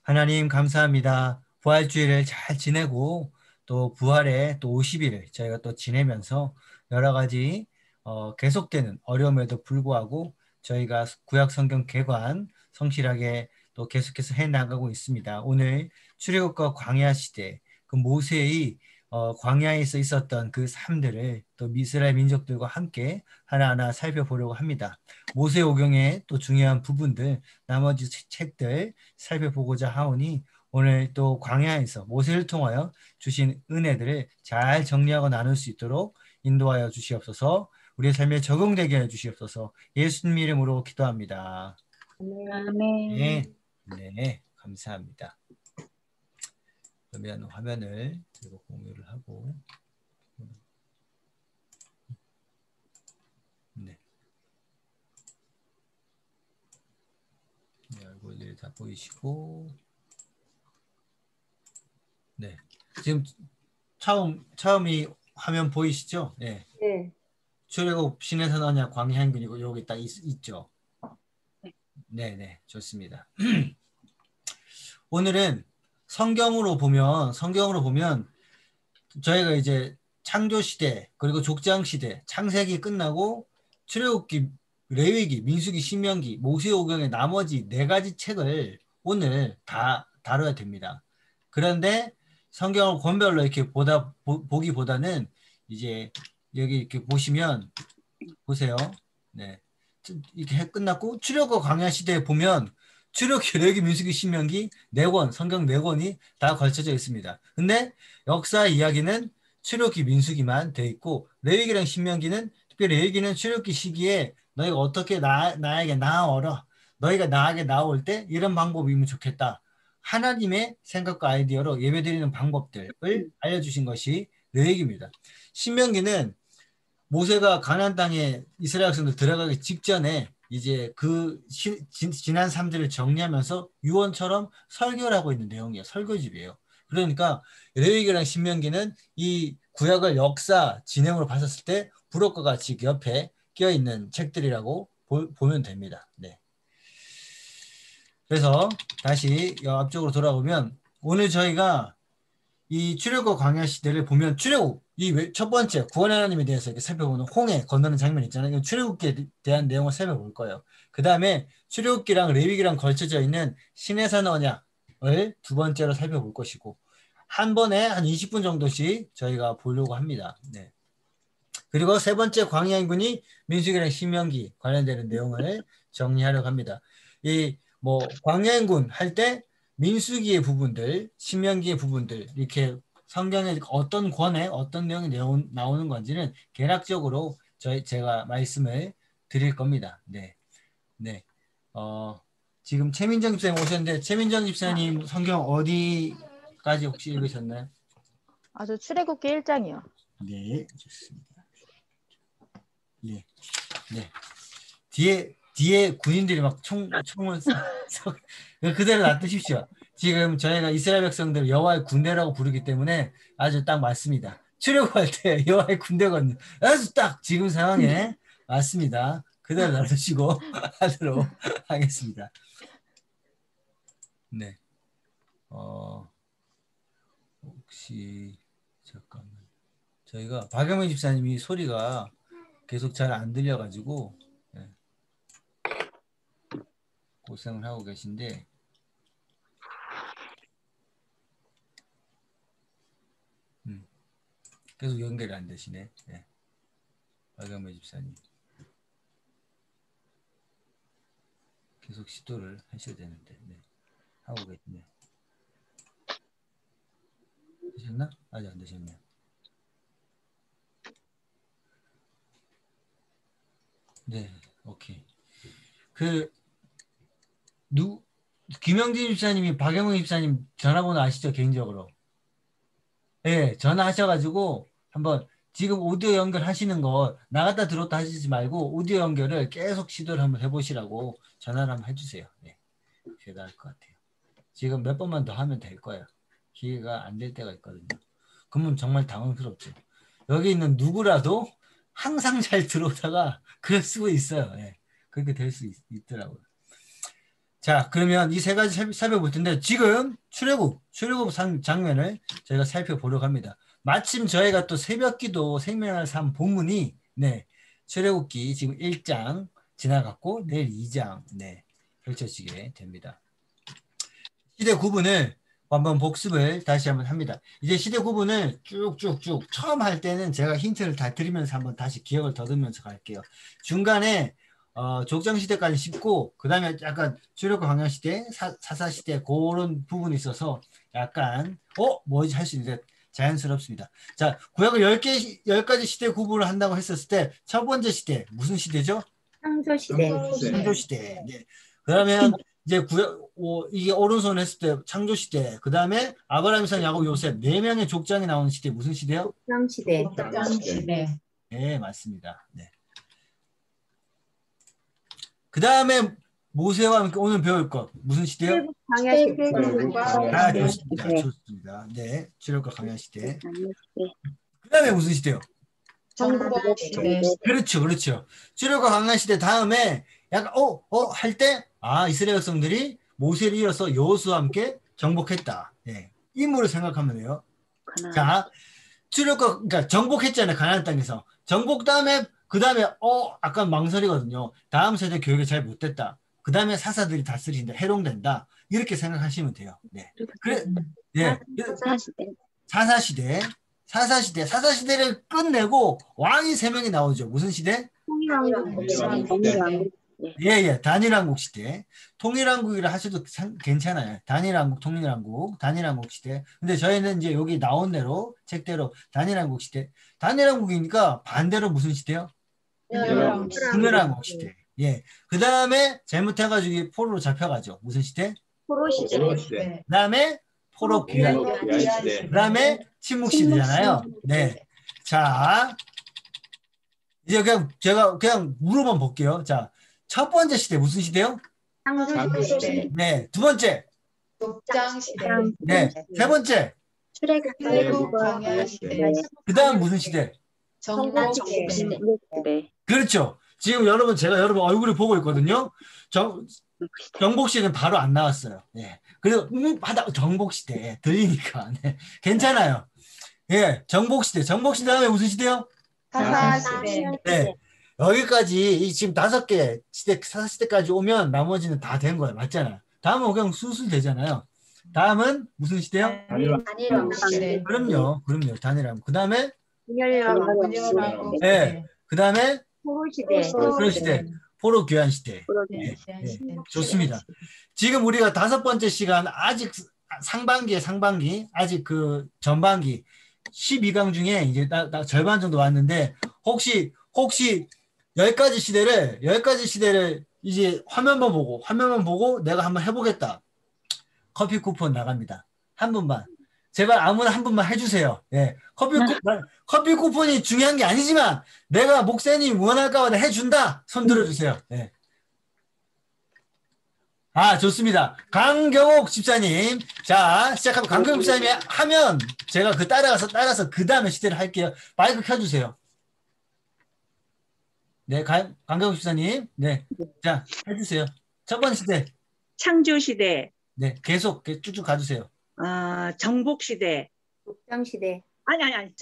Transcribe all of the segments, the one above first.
하나님 감사합니다. 부활주일을 잘 지내고 또 부활의 또 50일을 저희가 또 지내면서 여러 가지 계속되는 어려움에도 불구하고 저희가 구약 성경 개관 성실하게 또 계속해서 해 나가고 있습니다. 오늘 출애굽과 광야 시대 그 모세의 광야에서 있었던 그 삶들을 또 이스라엘 민족들과 함께 하나하나 살펴보려고 합니다. 모세오경의 또 중요한 부분들 나머지 책들 살펴보고자 하오니 오늘 또 광야에서 모세를 통하여 주신 은혜들을 잘 정리하고 나눌 수 있도록 인도하여 주시옵소서. 우리의 삶에 적용되게 해 주시옵소서. 예수님 이름으로 기도합니다. 아멘. 네, 네, 감사합니다. 그러면 화면을 들고 공유를 하고 네. 네, 얼굴들이 다 보이시고 네. 지금 처음이 화면 보이시죠? 네. 네. 출애굽 신에서 언약 광야행군이고 여기 딱 있죠. 네. 네네 좋습니다. 오늘은 성경으로 보면 저희가 이제 창조 시대 그리고 족장 시대 창세기 끝나고 출애굽기 레위기 민수기 신명기 모세오경의 나머지 네 가지 책을 오늘 다 다뤄야 됩니다. 그런데 성경을 권별로 이렇게 보기보다는 이제 여기 이렇게 보시면 보세요. 네. 이렇게 끝났고 출애굽과 광야 시대에 보면 출애굽기, 레위기, 민수기, 신명기 네 권, 성경 네 권이 다 걸쳐져 있습니다. 근데 역사 이야기는 출애굽기, 민수기만 돼 있고 레위기랑 신명기는 특별히 레위기는 출애굽기 시기에 너희가 어떻게 나에게 나아오라. 너희가 나에게 나올 때 이런 방법이면 좋겠다. 하나님의 생각과 아이디어로 예배드리는 방법들을 알려주신 것이 레위기입니다. 신명기는 모세가 가나안 땅에 이스라엘 백성들 들어가기 직전에 이제 그 지난 삶들을 정리하면서 유언처럼 설교를 하고 있는 내용이에요. 설교집이에요. 그러니까 레위기랑 신명기는 이 구약을 역사 진행으로 봤었을 때 부록과 같이 옆에 끼어 있는 책들이라고 보면 됩니다. 네. 그래서 다시 앞쪽으로 돌아오면 오늘 저희가 이 출애굽 광야 시대를 보면 출애굽 이 첫 번째 구원 하나님에 대해서 이렇게 살펴보는 홍해 건너는 장면 있잖아요. 출애굽기에 대한 내용을 살펴볼 거예요. 그 다음에 출애굽기랑 레위기랑 걸쳐져 있는 시내산 언약을 두 번째로 살펴볼 것이고 한 번에 한 20분 정도씩 저희가 보려고 합니다. 네. 그리고 세 번째 광야인군이 민수기랑 신명기 관련되는 내용을 정리하려고 합니다. 이 뭐 광야인군 할 때 민수기의 부분들, 신명기의 부분들 이렇게 성경에 어떤 권에 어떤 내용이 나오는 건지는 개략적으로 제가 말씀을 드릴 겁니다. 네, 네. 지금 최민정 집사님 오셨는데 최민정 집사님 성경 어디까지 혹시 읽으셨나요? 저 출애굽기 1장이요. 네, 좋습니다. 네, 네. 뒤에 군인들이 막 총을 그대로 놔두십시오. 지금 저희가 이스라엘 백성들 여호와의 군대라고 부르기 때문에 아주 딱 맞습니다. 출애굽할 때 여호와의 군대거든요. 아주 딱 지금 상황에 맞습니다. 그대로 놔두시고 하도록 하겠습니다. 네. 혹시 잠깐만. 저희가 박영민 집사님이 소리가 계속 잘 안 들려가지고 네. 고생을 하고 계신데 계속 연결이 안 되시네. 네. 박영민 집사님 계속 시도를 하셔야 되는데 네. 하고 계시네. 되셨나? 아직 안 되셨네요. 네, 오케이. 김영진 집사님이 박영민 집사님 전화번호 아시죠? 개인적으로. 네, 전화하셔가지고 한번 지금 오디오 연결하시는 거 나갔다 들어왔다 하시지 말고 오디오 연결을 계속 시도를 한번 해보시라고 전화를 한번 해주세요. 네, 그게 나을 것 같아요. 지금 몇 번만 더 하면 될 거예요. 기회가 안 될 때가 있거든요. 그러면 정말 당황스럽죠. 여기 있는 누구라도 항상 잘 들어오다가 그럴 수가 있어요. 네, 그렇게 될 수 있더라고요. 자, 그러면 이 세 가지 살펴볼 텐데 지금 출애굽 장면을 저희가 살펴보려고 합니다. 마침 저희가 또 새벽기도 생명을 삼 본문이 네, 출애굽기 지금 1장 지나갔고 내일 2장 네, 펼쳐지게 됩니다. 시대 구분을 한번 복습을 다시 한번 합니다. 이제 시대 구분을 쭉쭉쭉 처음 할 때는 제가 힌트를 다 드리면서 한번 다시 기억을 더듬으면서 갈게요. 중간에 족장시대까지 짚고 그 다음에 약간 출애굽 광야시대, 사사시대 그런 부분이 있어서 약간 뭐지 할 수 있는데 자연스럽습니다. 자, 구약을 10가지 시대 구분을 한다고 했었을 때 첫 번째 시대 무슨 시대죠? 창조시대. 창조시대. 네. 그러면 이제 이게 오른손 했을 때 창조시대, 그 다음에 아브라함, 이삭, 야곱, 요셉 4명의 족장이 나오는 시대 무슨 시대요? 족장시대. 네, 맞습니다. 네. 그 다음에 모세와 함께 오늘 배울 것 무슨 시대요? 광야시대. 좋습니다. 좋습니다. 네, 출애굽과 광야시대. 그 다음에 무슨 시대요? 정복시대. 그렇죠, 그렇죠. 출애굽과 광야시대 다음에 약간 할 때 이스라엘 백성들이 모세를 이어서 여호수아와 함께 정복했다. 네, 인물을 생각하면 돼요. 자, 그러니까 정복했잖아요. 가나안 땅에서. 정복 다음에 그 다음에 아까 망설이거든요. 다음 세대 교육이 잘 못됐다. 그 다음에 사사들이 다스린다. 해롱된다. 이렇게 생각하시면 돼요. 네. 그래, 네. 사사시대를 끝내고 왕이 3명이 나오죠. 무슨 시대? 예, 단일왕국 시대. 통일왕국이라 하셔도 괜찮아요. 단일왕국 시대. 근데 저희는 이제 여기 나온 대로, 책대로 단일왕국 시대. 단일왕국이니까 반대로 무슨 시대요? 분열왕국 시대. 예. 그 다음에 잘못해가지고 포로로 잡혀가죠. 무슨 시대? 포로시대. 그 다음에 포로 귀환. 그 다음에 침묵 시대잖아요. 네. 자, 이제 제가 물어만 볼게요. 자, 첫 번째 시대 무슨 시대요? 창조시대. 네. 두 번째. 족장시대. 네. 세 번째. 출애굽 광야시대. 그 다음 무슨 시대? 정복시대. 그렇죠. 지금 제가 여러분 얼굴을 보고 있거든요. 정복시대는 바로 안 나왔어요. 네. 그래서 정복시대 들리니까 네. 괜찮아요. 예, 정복시대 다음에 무슨 시대요? 사사시대. 네. 여기까지 지금 5개 시대, 4시대까지 오면 나머지는 다 된 거예요. 맞잖아요. 다음은 그냥 술술 되잖아요. 다음은 무슨 시대요? 단일왕국시대. 그럼요. 단일왕국. 그 다음에 분열왕국. 네. 그 다음에 포로시대. 포로 귀환 시대. 네. 좋습니다. 지금 우리가 5번째 시간 아직 상반기 아직 그 전반기 12강 중에 이제 절반 정도 왔는데 혹시 10가지 시대를 이제 화면만 보고 내가 한번 해보겠다. 커피 쿠폰 나갑니다. 한 분만. 제발 아무나 한 분만 해주세요. 예. 커피 쿠폰이 중요한 게 아니지만 내가 목사님 원할까 봐 해준다. 손 들어주세요. 예. 좋습니다. 강경옥 집사님. 자, 시작하면 강경옥 집사님이 하면 제가 따라서 그 다음에 시대를 할게요. 마이크 켜주세요. 네, 강경옥 집사님. 네. 자, 해주세요. 첫 번째 시대. 창조시대. 네, 계속 쭉쭉 가주세요. 정복시대. 족장시대. 아니.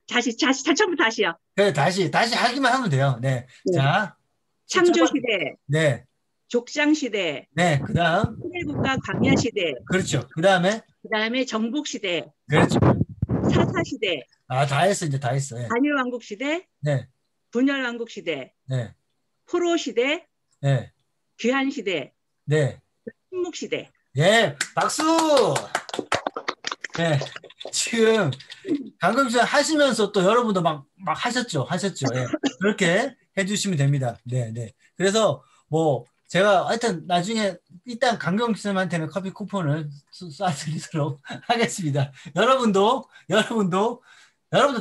다시 처음부터 다시요. 그래, 다시 하기만 하면 돼요. 네. 네. 자. 창조시대. 네. 족장시대. 네, 그 다음. 출애굽과 광야시대. 그렇죠. 그 다음에 정복시대. 그렇죠. 사사시대. 다 했어, 이제 다 했어. 예. 단일왕국시대. 네. 분열왕국시대. 네. 포로시대. 네. 귀환시대. 네. 침묵시대. 예, 박수! 네. 지금, 강금씨 하시면서 또 여러분도 막 하셨죠? 예. 그렇게 해주시면 됩니다. 네. 그래서, 제가 하여튼 나중에 일단 강경쌤한테는 커피 쿠폰을 쏴드리도록 하겠습니다. 여러분도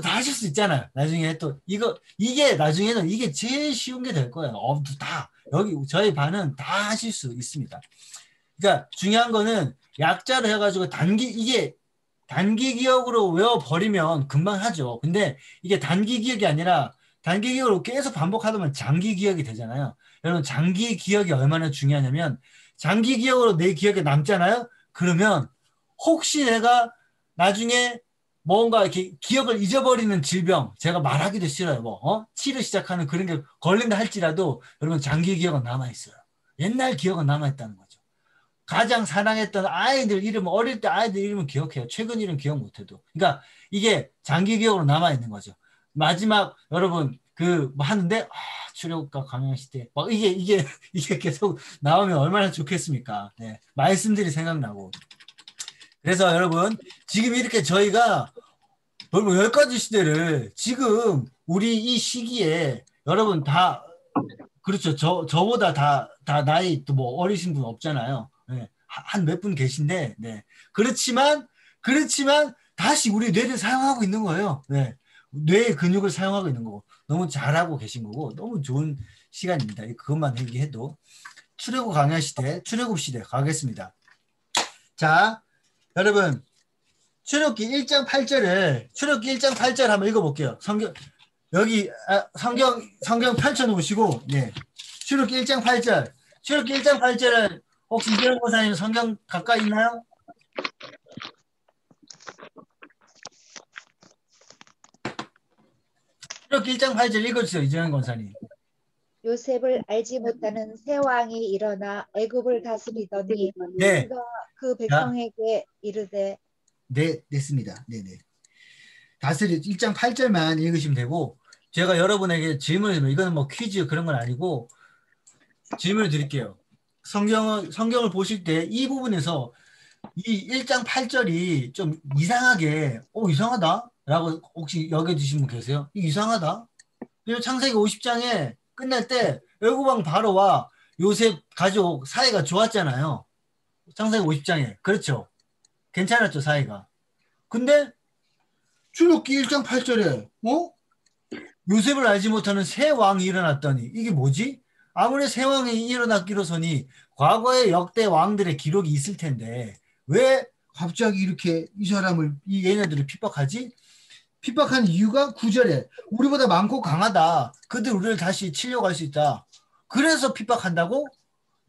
다 하실 수 있잖아요. 나중에 또 이게 나중에는 이게 제일 쉬운 게 될 거예요. 여기 저희 반은 다 하실 수 있습니다. 그러니까 중요한 거는 약자로 해가지고 단기 기억으로 외워버리면 금방 하죠. 근데 이게 단기 기억이 아니라 단기 기억으로 계속 반복하다 보면 장기 기억이 되잖아요. 여러분 장기 기억이 얼마나 중요하냐면 장기 기억으로 내 기억에 남잖아요. 그러면 혹시 내가 나중에 뭔가 이렇게 기억을 잊어버리는 질병, 제가 말하기도 싫어요. 치를 시작하는 그런 게 걸린다 할지라도 여러분 장기 기억은 남아있어요. 옛날 기억은 남아있다는 거죠. 가장 사랑했던 아이들 이름, 어릴 때 아이들 이름은 기억해요. 최근 이름 기억 못해도. 그러니까 이게 장기 기억으로 남아있는 거죠. 마지막 여러분 뭐 하는데 출애굽과 광야시대 막 이게 계속 나오면 얼마나 좋겠습니까? 네, 말씀들이 생각나고. 그래서 여러분 지금 이렇게 저희가 여러분 10가지 시대를 지금 우리 이 시기에 여러분 다 그렇죠. 저보다 다 나이 또 뭐 어리신 분 없잖아요. 네. 한 몇 분 계신데, 네. 그렇지만 다시 우리 뇌를 사용하고 있는 거예요. 네. 뇌의 근육을 사용하고 있는 거고. 너무 잘하고 계신 거고, 너무 좋은 시간입니다. 그것만 얘기해도. 출애굽 광야 시대, 출애굽 시대 가겠습니다. 자, 여러분. 출애굽기 1장 8절 한번 읽어볼게요. 여기 성경 펼쳐놓으시고 네. 출애굽기 1장 8절. 출애굽기 1장 8절은 혹시 이재영 권사님 성경 가까이 있나요? 출애굽기 1장 8절 읽어주세요. 이재영 권사님. 요셉을 알지 못하는 새 왕이 일어나 애굽을 다스리더니 네. 그가 그 백성에게 이르되 네, 됐습니다. 네네. 다스리 1장 8절만 읽으시면 되고 제가 여러분에게 질문을 이거는 뭐 퀴즈 그런 건 아니고 질문을 드릴게요. 성경을 보실 때 이 부분에서 이 1장 8절이 좀 이상하게 이상하다 라고 혹시 여겨주신 분 계세요? 이상하다. 그리고 창세기 50장에 끝날 때 애굽왕 바로와 요셉 가족 사이가 좋았잖아요. 창세기 50장에. 그렇죠. 괜찮았죠 사이가. 근데 출애굽기 1장 8절에 요셉을 알지 못하는 새 왕이 일어났더니 이게 뭐지? 아무리 새 왕이 일어났기로서니 과거의 역대 왕들의 기록이 있을 텐데 왜 갑자기 이렇게 얘네들을 핍박하지? 핍박한 이유가 9절에 우리보다 많고 강하다. 그들 우리를 다시 치려고 할 수 있다. 그래서 핍박한다고?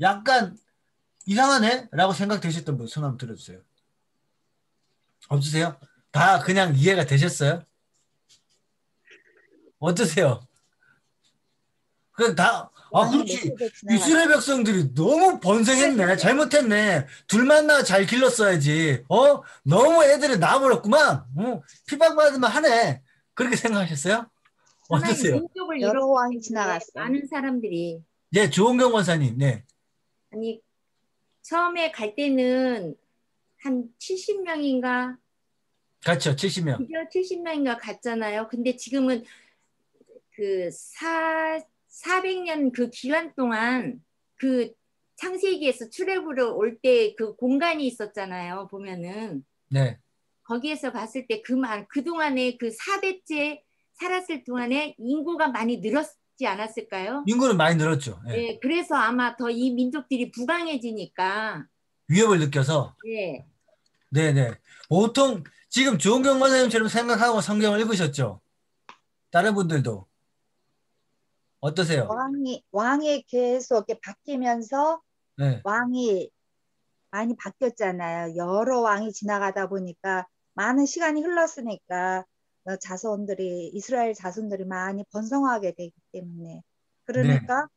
약간 이상하네? 라고 생각되셨던 분 손 한번 들어주세요. 없으세요? 다 그냥 이해가 되셨어요? 어떠세요? 그렇지. 이스라엘 백성들이 너무 번성했네. 잘못했네. 둘만 나 잘 길렀어야지. 너무 애들이 나무랐구만. 핍박받으면 하네. 그렇게 생각하셨어요? 어떠세요? 여러 왕이 지나갔어. 많은 사람들이. 네, 조은경 원사님. 네. 아니 처음에 갈 때는 한 70명인가? 그렇죠. 70명. 그죠? 70명인가 갔잖아요. 근데 지금은 그 400년 그 기간 동안 그 창세기에서 출애굽으로 올 때 그 공간이 있었잖아요. 보면은. 네. 거기에서 봤을 때 그동안에 그 4대째 살았을 동안에 인구가 많이 늘었지 않았을까요? 인구는 많이 늘었죠. 네. 네, 그래서 아마 더 이 민족들이 부강해지니까 위협을 느껴서. 네. 네네. 보통 지금 조은경 원사님처럼 생각하고 성경을 읽으셨죠? 다른 분들도 어떠세요? 왕이 계속 이렇게 바뀌면서 네. 왕이 많이 바뀌었잖아요. 여러 왕이 지나가다 보니까 많은 시간이 흘렀으니까 이스라엘 자손들이 많이 번성하게 되기 때문에 그러니까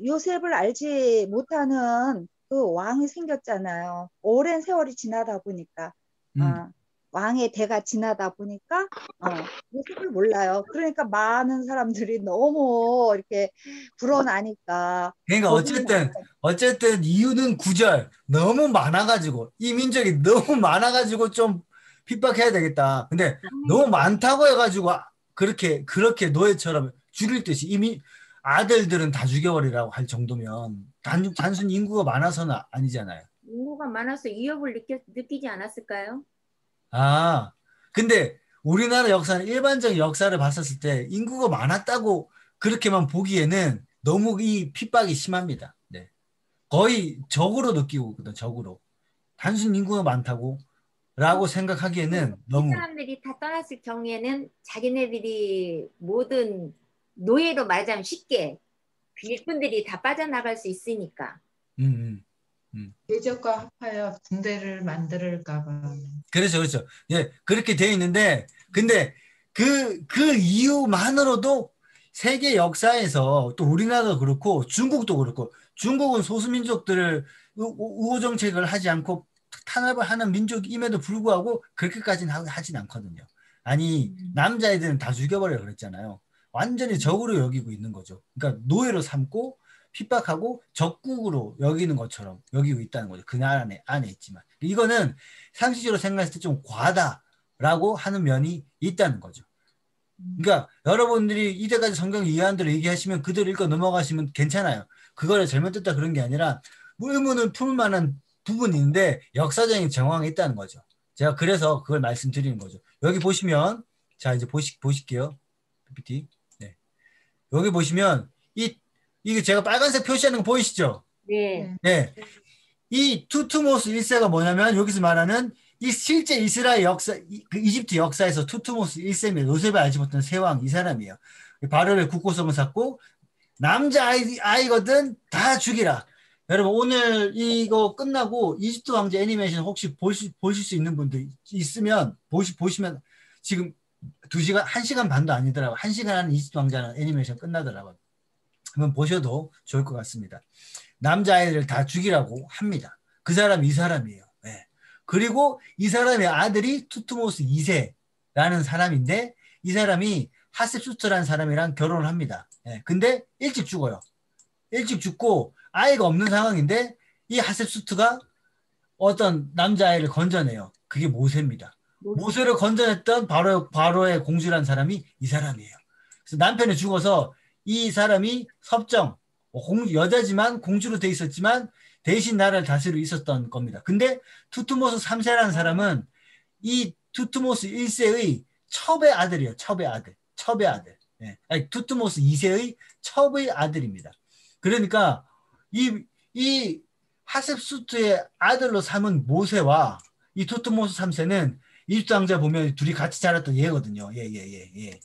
요셉을 알지 못하는 그 왕이 생겼잖아요. 오랜 세월이 지나다 보니까 왕의 대가 지나다 보니까 요셉을 몰라요. 그러니까 많은 사람들이 너무 이렇게 불어나니까. 그러니까 어쨌든 이유는 9절 너무 많아가지고 이 민족이 너무 많아가지고 좀 핍박해야 되겠다. 근데 너무 많다고 해가지고 그렇게 노예처럼 죽일 듯이 이미 아들들은 다 죽여버리라고 할 정도면 단순 인구가 많아서는 아니잖아요. 인구가 많아서 위협을 느끼지 않았을까요? 근데 우리나라 역사는 일반적 역사를 봤었을 때 인구가 많았다고 그렇게만 보기에는 너무 이 핍박이 심합니다. 네. 거의 적으로 느끼고 있거든, 적으로. 단순 인구가 많다고 라고 생각하기에는 너무. 이 사람들이 다 떠났을 경우에는 자기네들이 모든 노예로 말하자면 쉽게 일꾼들이 다 빠져나갈 수 있으니까. 음, 대적과 합하여 군대를 만들까 봐. 그렇죠, 그렇죠. 예, 그렇게 되어 있는데, 근데 그 이유만으로도 세계 역사에서 또 우리나라도 그렇고 중국도 그렇고 중국은 소수민족들을 우호 정책을 하지 않고 탄압을 하는 민족임에도 불구하고 그렇게까지는 하진 않거든요. 아니, 남자애들은 다 죽여버려 그랬잖아요. 완전히 적으로 여기고 있는 거죠. 그러니까 노예로 삼고 핍박하고 적국으로 여기는 것처럼 여기고 있다는 거죠. 그 나라 안에 있지만. 이거는 상식적으로 생각했을 때 좀 과다라고 하는 면이 있다는 거죠. 그러니까 여러분들이 이때까지 성경 이해한 대로 얘기하시면 그대로 읽고 넘어가시면 괜찮아요. 그거를 잘못됐다 그런 게 아니라 의문을 풀 만한 부분이 있는데 역사적인 정황이 있다는 거죠. 제가 그래서 그걸 말씀드리는 거죠. 여기 보시면 자 이제 보실게요. PPT. 네. 여기 보시면 이게 제가 빨간색 표시하는 거 보이시죠? 네. 네. 이 투트모스 1세가 뭐냐면 여기서 말하는 이 실제 이스라엘 역사, 그 이집트 역사에서 투트모스 1세입니다. 요셉을 알지 못한 세왕 이 사람이에요. 바로의 국고성을 쌓고 남자 아이거든 다 죽이라. 여러분 오늘 이거 끝나고 이집트 왕자 애니메이션 혹시 보실 수 있는 분들 있으면 보시면 지금 2시간 1시간 반도 아니더라고요. 1시간 하는 이집트 왕자는 애니메이션 끝나더라고요. 한번 보셔도 좋을 것 같습니다. 남자아이들을 다 죽이라고 합니다. 그 사람이 이 사람이에요. 네. 그리고 이 사람의 아들이 투트모스 2세라는 사람인데 이 사람이 하셉수트라는 사람이랑 결혼을 합니다. 네. 근데 일찍 죽어요. 일찍 죽고 아이가 없는 상황인데 이 하셉수트가 어떤 남자아이를 건져내요. 그게 모세입니다. 모세를 건져냈던 바로의 공주라는 사람이 이 사람이에요. 그래서 남편이 죽어서 이 사람이 섭정, 여자지만 공주로 돼 있었지만 대신 나라를 다스리고 있었던 겁니다. 근데 투트모스 3세라는 사람은 이 투트모스 1세의 첩의 아들이에요. 첩의 아들. 네. 아니, 투트모스 2세의 첩의 아들입니다. 그러니까 이 하셉수트의 아들로 삼은 모세와 이 투트모스 3세는 이집트 왕자 보면 둘이 같이 자랐던 얘거든요. 예.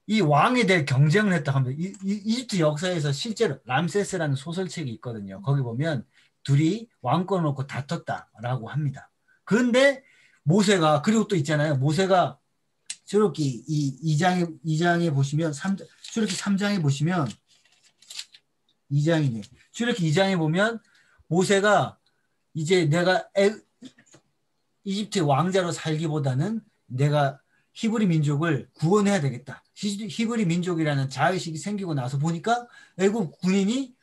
이 왕에 대해 경쟁을 했다 하면 이집트 역사에서 실제로 람세스라는 소설책이 있거든요. 거기 보면 둘이 왕권을 놓고 다퉜다라고 합니다. 그런데 모세가 그리고 또 있잖아요. 모세가 출애굽기 2장에 보시면 출애굽기 3장에 보시면 2장이네. 출애굽기 2장에 보면 모세가 이제 내가 이집트 왕자로 살기보다는 내가 히브리 민족을 구원해야 되겠다. 히브리 민족이라는 자의식이 생기고 나서 보니까 애국 군인이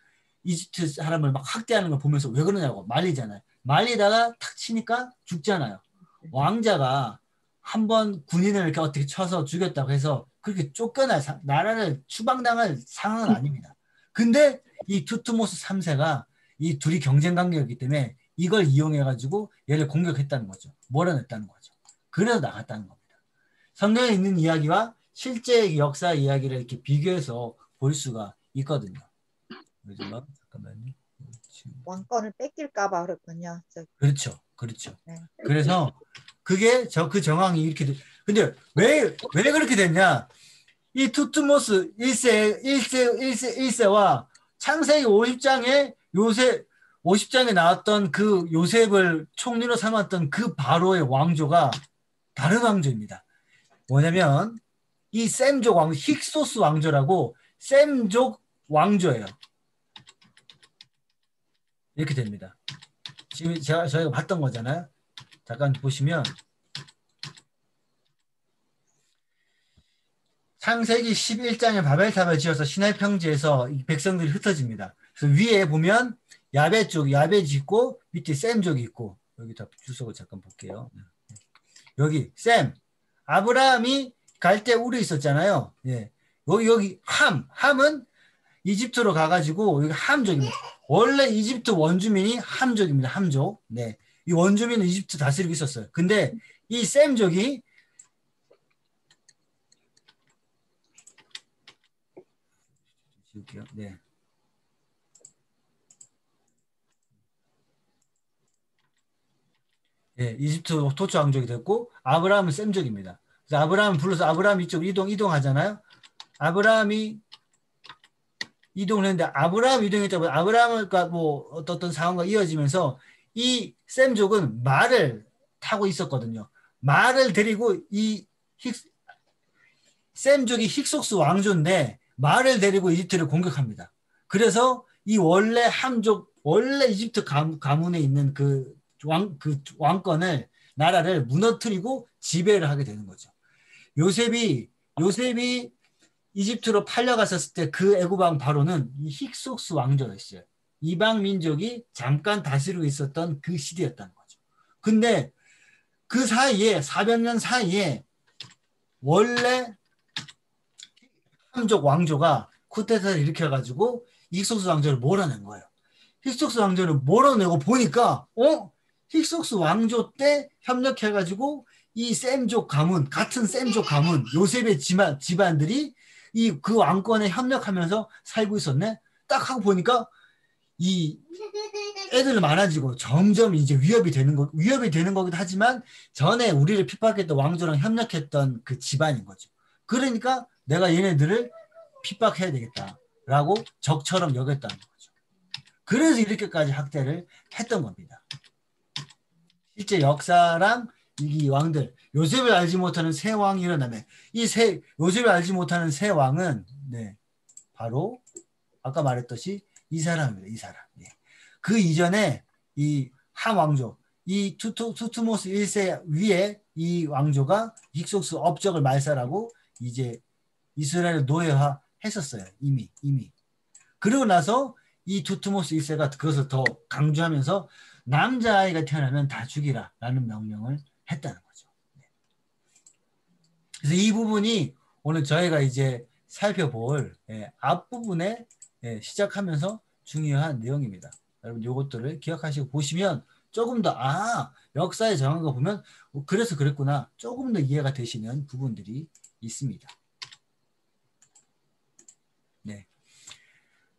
이집트 사람을 막 학대하는 걸 보면서 왜 그러냐고 말리잖아요. 말리다가 탁 치니까 죽잖아요. 왕자가 한번 군인을 이렇게 어떻게 쳐서 죽였다고 해서 그렇게 쫓겨날 나라를 추방당할 상황은 아닙니다. 근데 이 투트모스 3세가 이 둘이 경쟁 관계였기 때문에 이걸 이용해가지고 얘를 공격했다는 거죠. 몰아냈다는 거죠. 그래서 나갔다는 겁니다. 성경에 있는 이야기와 실제 역사 이야기를 이렇게 비교해서 볼 수가 있거든요. 잠깐만요. 왕권을 뺏길까 봐 그렇군요. 그렇죠. 네. 그래서 그게 그 정황이 이렇게 근데 왜 그렇게 됐냐? 이 투트모스 1세와 창세기 50장에 50장에 나왔던 그 요셉을 총리로 삼았던 그 바로의 왕조가 다른 왕조입니다. 뭐냐면 이 셈족 왕조, 힉소스 왕조라고 셈족 왕조예요. 이렇게 됩니다. 지금 저희가 봤던 거잖아요. 잠깐 보시면 창세기 11장에 바벨탑을 지어서 시내 평지에서 백성들이 흩어집니다. 그래서 위에 보면 야베 짓고 밑에 셈족이 있고 여기 다 주소를 잠깐 볼게요. 여기 셈 아브라함이 갈 때 우리 있었잖아요. 예. 여기 함은 이집트로 가가지고 여기 함족입니다. 원래 이집트 원주민이 함족입니다. 함족. 네. 이 원주민은 이집트 다스리고 있었어요. 근데 이 셈족이 네. 예, 이집트 토치 왕족이 됐고 아브라함은 셈족입니다. 그래서 아브라함을 불러서 아브라함 이쪽 이동하잖아요. 아브라함이 이동을 했는데 아브라함 이동했다 보니 아브라함과 뭐 어떤 상황과 이어지면서 이 셈족은 말을 타고 있었거든요. 말을 데리고 셈족이 힉속스 왕조인데 말을 데리고 이집트를 공격합니다. 그래서 이 원래 함족 원래 이집트 가문에 있는 그 왕권을 나라를 무너뜨리고 지배를 하게 되는 거죠. 요셉이 이집트로 팔려갔었을 때 그 애굽 왕 바로는 이 힉속스 왕조였어요. 이방 민족이 잠깐 다스리고 있었던 그 시대였다는 거죠. 근데 그 사이에 400년 사이에 원래 함족 왕조가 쿠데타를 일으켜가지고 힉속스 왕조를 몰아낸 거예요. 힉속스 왕조를 몰아내고 보니까 힉속스 왕조 때 협력해가지고 이 셈족 가문 같은 셈족 가문 요셉의 집안들이 그 왕권에 협력하면서 살고 있었네. 딱 하고 보니까 이 애들 많아지고 점점 이제 위협이 되는 거기도 하지만 전에 우리를 핍박했던 왕조랑 협력했던 그 집안인 거죠. 그러니까 내가 얘네들을 핍박해야 되겠다라고 적처럼 여겼다는 거죠. 그래서 이렇게까지 학대를 했던 겁니다. 실제 역사랑 이 왕들, 요셉을 알지 못하는 새 왕이 일어나면 요셉을 알지 못하는 새 왕은 바로 아까 말했듯이 이 사람입니다. 이 사람. 그 이전에 이 함 왕조, 이 투트모스 1세 위에 이 왕조가 힉속스 업적을 말살하고 이제 이스라엘을 노예화 했었어요. 이미. 그러고 나서 이 투트모스 1세가 그것을 더 강조하면서 남자아이가 태어나면 다 죽이라라는 명령을 했다는 거죠. 그래서 이 부분이 오늘 저희가 이제 살펴볼 앞부분에 시작하면서 중요한 내용입니다. 여러분 이것들을 기억하시고 보시면 조금 더 역사에 정한 거 보면 그래서 그랬구나 조금 더 이해가 되시는 부분들이 있습니다.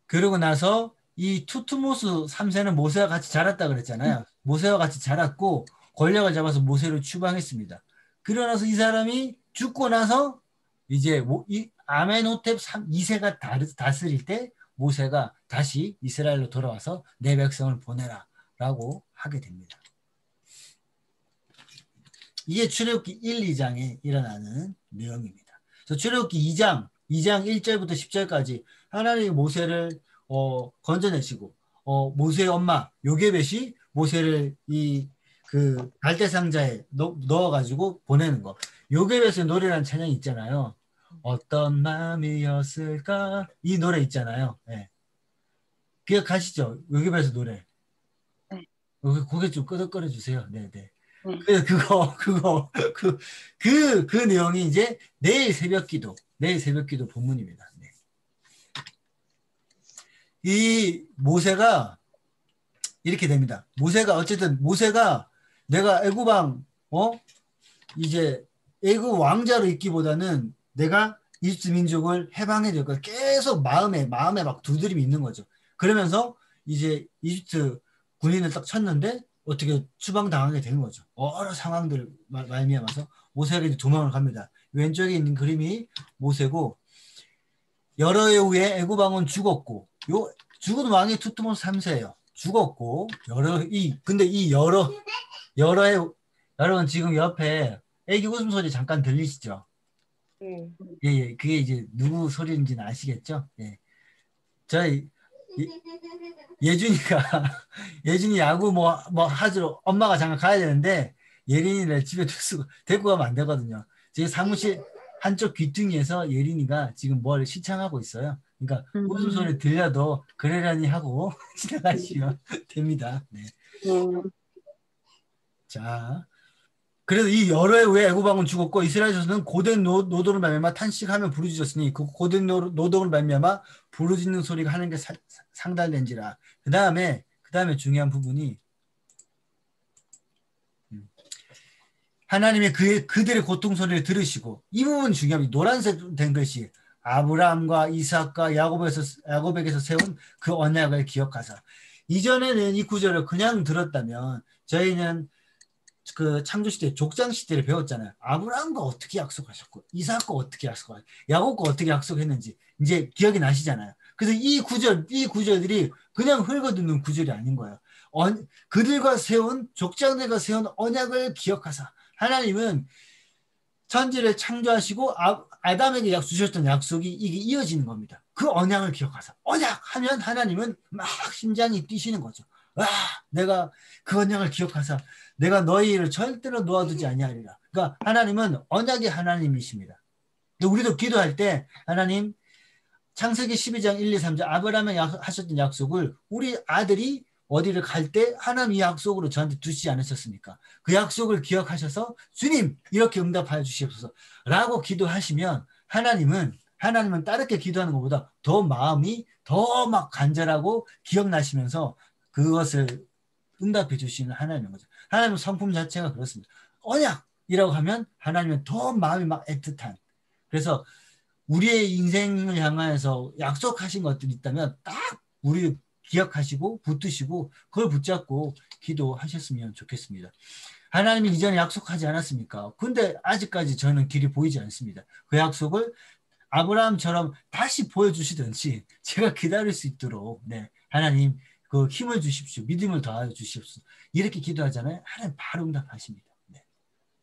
그러고 나서 이 투트모스 3세는 모세와 같이 자랐다 그랬잖아요. 모세와 같이 자랐고 권력을 잡아서 모세를 추방했습니다. 그러고 나서 이 사람이 죽고 나서 이제 이 아멘호텝 2세가 다스릴 때 모세가 다시 이스라엘로 돌아와서 내 백성을 보내라 라고 하게 됩니다. 이게 출애굽기 1, 2장에 일어나는 내용입니다. 그래서 출애굽기 2장 1절부터 10절까지 하나님이 모세를 건져내시고 모세의 엄마 요게벳이 모세를 그 갈대 상자에 넣어가지고 보내는 거. 요게벳의 노래라는 찬양이 있잖아요. 어떤 마음이었을까 이 노래 있잖아요. 기억하시죠? 요게벳의 노래. 고개 좀 끄덕거려 주세요. 네네. 그래서 그 내용이 이제 내일 새벽기도 본문입니다. 이 모세가 이렇게 됩니다. 모세가 내가 애굽왕 이제 애굽 왕자로 있기보다는 내가 이집트 민족을 해방해야 될 거야. 계속 마음에 막 두드림이 있는 거죠. 그러면서 이제 이집트 군인을 딱 쳤는데 어떻게 추방당하게 되는 거죠. 여러 상황들 말미암아서 모세가 이제 도망을 갑니다. 왼쪽에 있는 그림이 모세고 여러 해 후에 애굽 왕은 죽었고 죽은 왕이 투트모스 3세예요. 죽었고 근데 이 여러 해 여러분 지금 옆에 애기 웃음소리 잠깐 들리시죠? 예. 그게 이제 누구 소리인지는 아시겠죠? 예. 저희 예준이 야구 뭐 하죠. 엄마가 잠깐 가야 되는데 예린이를 집에 데리고 가면 안 되거든요. 제 사무실 한쪽 귀퉁이에서 예린이가 지금 뭘 시청하고 있어요. 그러니까 웃음소리 들려도 그러려니 하고 지나가시면 됩니다. 네. 자, 그래서 이 여러 해 후에 애굽 왕은 죽었고 이스라엘 자손은 고된 노동을 말미암아 탄식하며 부르짖었으니 그 고된 노동을 말미암아 부르짖는 소리가 하나님께 상달된지라. 그 다음에 중요한 부분이 하나님의 그들의 고통 소리를 들으시고 이 부분 중요합니다. 노란색 된 것이 아브라함과 이삭과 야곱에게서 세운 그 언약을 기억하사. 이전에는 이 구절을 그냥 들었다면 저희는 그 창조시대 족장시대를 배웠잖아요. 아브라함과 어떻게 약속하셨고 이삭과 어떻게 약속하셨고 야곱과 어떻게 약속했는지 이제 기억이 나시잖아요. 그래서 이 구절들이 그냥 흘거듣는 구절이 아닌 거예요. 그들과 세운 족장들과 세운 언약을 기억하사. 하나님은 천지를 창조하시고 아담에게 주셨던 약속이 이게 이어지는 겁니다. 그 언약을 기억하사. 언약하면 하나님은 막 심장이 뛰시는 거죠. 내가 그 언약을 기억하사 내가 너희를 절대로 놓아두지 아니하리라. 그러니까 하나님은 언약의 하나님이십니다. 우리도 기도할 때 하나님 창세기 12장 1, 2, 3절 아브라함에 하셨던 약속을 우리 아들이 어디를 갈 때 하나님 이 약속으로 저한테 두시지 않으셨습니까? 그 약속을 기억하셔서 주님 이렇게 응답하여 주시옵소서 라고 기도하시면 하나님은 다르게 기도하는 것보다 더 마음이 더 막 간절하고 기억나시면서 그것을 응답해 주시는 하나님인 거죠. 하나님의 성품 자체가 그렇습니다. 언약이라고 하면 하나님은 더 마음이 막 애틋한. 그래서 우리의 인생을 향해서 약속하신 것들이 있다면 딱 우리 기억하시고 붙드시고 그걸 붙잡고 기도하셨으면 좋겠습니다. 하나님이 이전에 약속하지 않았습니까? 근데 아직까지 저는 길이 보이지 않습니다. 그 약속을 아브라함처럼 다시 보여주시든지 제가 기다릴 수 있도록 하나님 그 힘을 주십시오. 믿음을 더하여 주십시오. 이렇게 기도하잖아요. 하나님 바로 응답하십니다.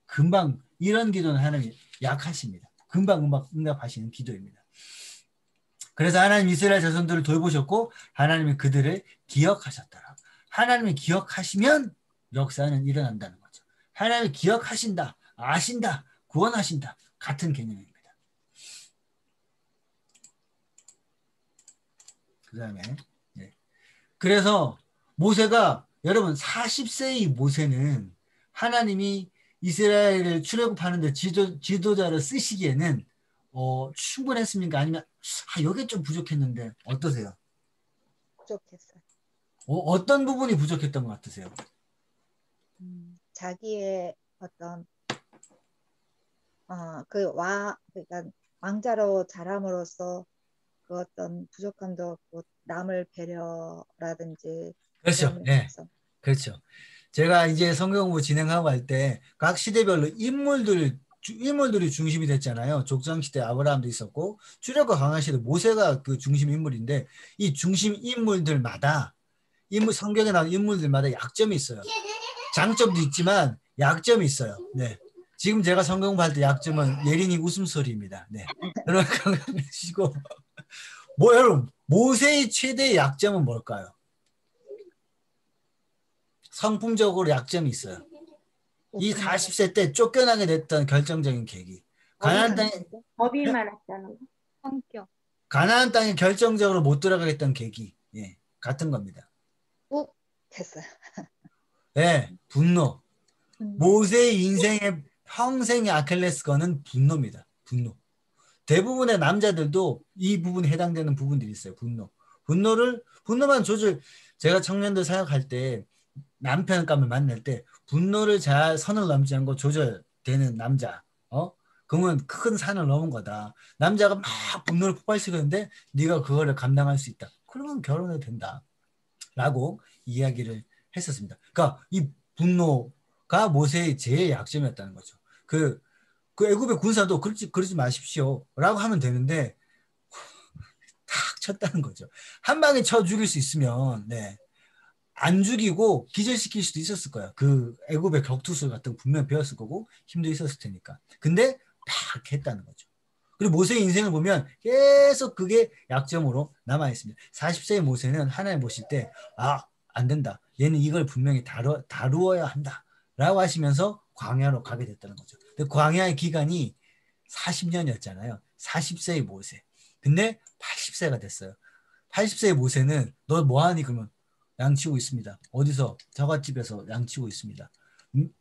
금방 이런 기도는 하나님 약하십니다. 금방 응답하시는 기도입니다. 그래서 하나님 이스라엘 자손들을 돌보셨고 하나님이 그들을 기억하셨더라. 하나님이 기억하시면 역사는 일어난다는 거죠. 하나님이 기억하신다, 아신다, 구원하신다. 같은 개념입니다. 그 다음에 그래서 모세가 여러분 40세의 모세는 하나님이 이스라엘을 출애굽하는데 지도자를 쓰시기에는 충분했습니까? 아니면 여기 좀 부족했는데 어떠세요? 부족했어요. 어떤 부분이 부족했던 것 같으세요? 자기의 어떤 그러니까 왕자로 자람으로써 그 어떤 부족함도 없고 남을 배려라든지 그렇죠. 그렇죠. 제가 이제 성경 공부 진행하고 할 때 각 시대별로 인물들이 중심이 됐잖아요. 족장시대 아브라함도 있었고 출애굽과 광야시대 모세가 그 중심 인물인데 이 중심 인물들마다 성경에 나온 인물들마다 약점이 있어요. 장점도 있지만 약점이 있어요. 지금 제가 성경 공부할 때 약점은 예린이 웃음소리입니다. 여러분 건강하시고 여러분 모세의 최대의 약점은 뭘까요? 성품적으로 약점이 있어요. 이 40세 때 쫓겨나게 됐던 결정적인 계기. 가나안 땅에 겁이 많았다는 거. 성격. 가나안 땅에 결정적으로 못 들어가겠던 계기. 같은 겁니다. 됐어요. 분노. 모세의 인생의 평생의 아킬레스건은 분노입니다. 분노. 대부분의 남자들도 이 부분에 해당되는 부분들이 있어요. 분노만 제가 청년들 사역할 때 남편감을 만날 때 분노를 잘 선을 넘지 않고 조절되는 남자, 그러면 큰 산을 넘은 거다. 남자가 막 분노를 폭발시키는데 네가 그거를 감당할 수 있다. 그러면 결혼해도 된다. 라고 이야기를 했었습니다. 그러니까 이 분노가 모세의 제일 약점이었다는 거죠. 그 애굽의 군사도 그러지 마십시오. 라고 하면 되는데 탁 쳤다는 거죠. 한 방에 쳐 죽일 수 있으면 안 죽이고 기절시킬 수도 있었을 거야. 그 애굽의 격투술 같은 거 분명 배웠을 거고 힘도 있었을 테니까. 근데 팍 했다는 거죠. 그리고 모세의 인생을 보면 계속 그게 약점으로 남아 있습니다. 40세의 모세는 하나님 보실 때 안 된다. 얘는 이걸 분명히 다루어야 한다. 라고 하시면서 광야로 가게 됐다는 거죠. 근데 광야의 기간이 40년이었잖아요. 40세의 모세. 근데 80세가 됐어요. 80세의 모세는 너 뭐하니? 그러면 양치고 있습니다. 어디서? 저갓집에서 양치고 있습니다.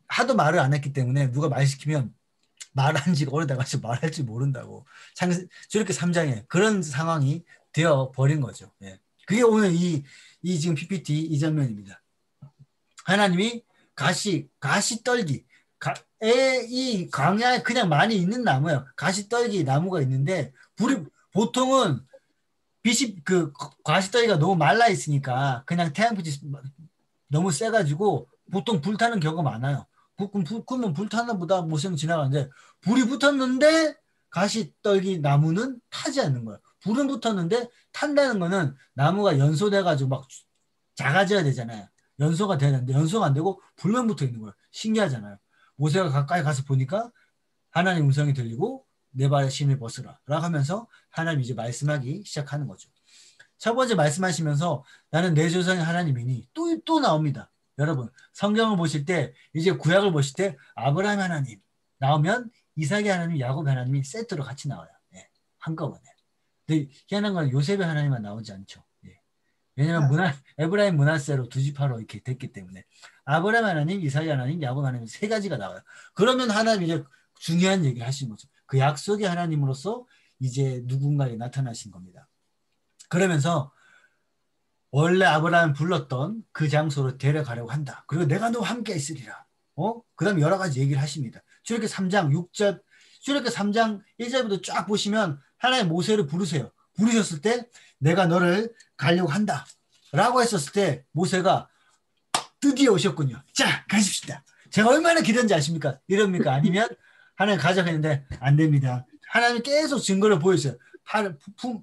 하도 말을 안 했기 때문에 누가 말 시키면 말한 지가 오래돼가지고 말할 줄 모른다고. 저렇게 3장에 그런 상황이 되어 버린 거죠. 그게 오늘 이 지금 PPT 이 장면입니다. 하나님이 가시떨기 이 광야에 그냥 많이 있는 나무예요. 가시떨기 나무가 있는데 보통은 가시떨기가 너무 말라 있으니까 그냥 태양빛이 너무 세가지고 보통 불타는 경우가 많아요. 그러면 불타는 보다 모세는 지나가는데 불이 붙었는데 가시떨기 나무는 타지 않는 거예요. 불은 붙었는데 탄다는 거는 나무가 연소돼가지고 막 작아져야 되잖아요. 연소가 돼야 되는데 연소가 안 되고 불만 붙어 있는 거예요. 신기하잖아요. 모세가 가까이 가서 보니까 하나님 음성이 들리고 내 발에 신을 벗으라 라고 하면서 하나님 이제 말씀하기 시작하는 거죠. 첫 번째 말씀하시면서 나는 내 조상의 하나님이니 또 나옵니다. 여러분 성경을 보실 때 이제 구약을 보실 때 아브라함 하나님 나오면 이삭의 하나님, 야곱 하나님이 세트로 같이 나와요. 예, 한꺼번에. 근데 희한한 건 요셉의 하나님만 나오지 않죠. 예. 왜냐하면 에브라임 문하세로 두 지파로 이렇게 됐기 때문에 아브라함 하나님, 이삭의 하나님, 야곱 하나님 세 가지가 나와요. 그러면 하나님 이제 중요한 얘기를 하신 거죠. 그 약속의 하나님으로서 이제 누군가에 나타나신 겁니다. 그러면서 원래 아브라함 불렀던 그 장소로 데려가려고 한다. 그리고 내가 너와 함께 있으리라. 그 다음에 여러 가지 얘기를 하십니다. 출애굽기 3장 6절, 출애굽기 3장 1절부터 쫙 보시면 하나님 모세를 부르세요. 부르셨을 때 내가 너를 가려고 한다. 라고 했었을 때 모세가 드디어 오셨군요. 자, 가십시다. 제가 얼마나 기다렸는지 아십니까? 이럽니까? 아니면 하나님 가자고 했는데 안 됩니다. 하나님이 계속 증거를 보여주세요.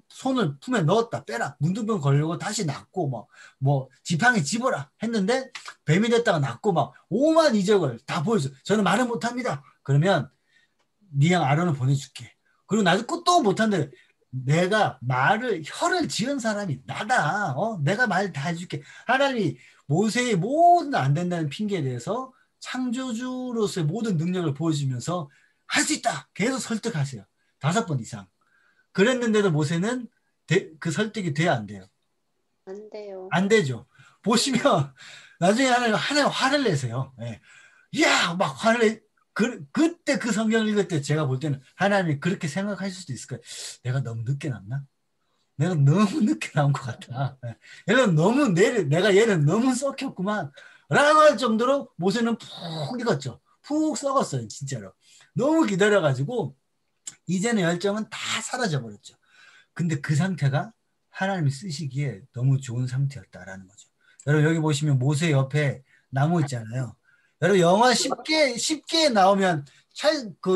손을 품에 넣었다 빼라 문둥병 걸리고 다시 낫고 뭐 지팡이 집어라 했는데 뱀이 됐다가 낫고 막 오만 이적을 다 보여줘요. 저는 말을 못합니다. 그러면 니양 아론을 보내줄게. 그리고 나도 끝도 못한데 내가 혀를 지은 사람이 나다. 내가 말 다 해줄게. 하나님이 모세의 모든 안 된다는 핑계에 대해서 창조주로서의 모든 능력을 보여주면서 할 수 있다. 계속 설득하세요. 5번 이상. 그랬는데도 모세는 그 설득이 돼야 안 돼요? 안 돼요. 안 되죠. 보시면 나중에 하나님 화를 내세요. 예. 야, 막 화를 내. 그때 그 성경을 읽을 때 제가 볼 때는 하나님이 그렇게 생각하실 수도 있을 거예요. 내가 너무 늦게 났나? 내가 너무 늦게 나온 것 같아. 내가 얘를 너무 썩혔구만. 라고 할 정도로 모세는 푹 익었죠. 푹 썩었어요. 진짜로. 너무 기다려가지고 이제는 열정은 다 사라져버렸죠. 근데 그 상태가 하나님이 쓰시기에 너무 좋은 상태였다라는 거죠. 여러분 여기 보시면 모세 옆에 나무 있잖아요. 여러분 영화 쉽게 나오면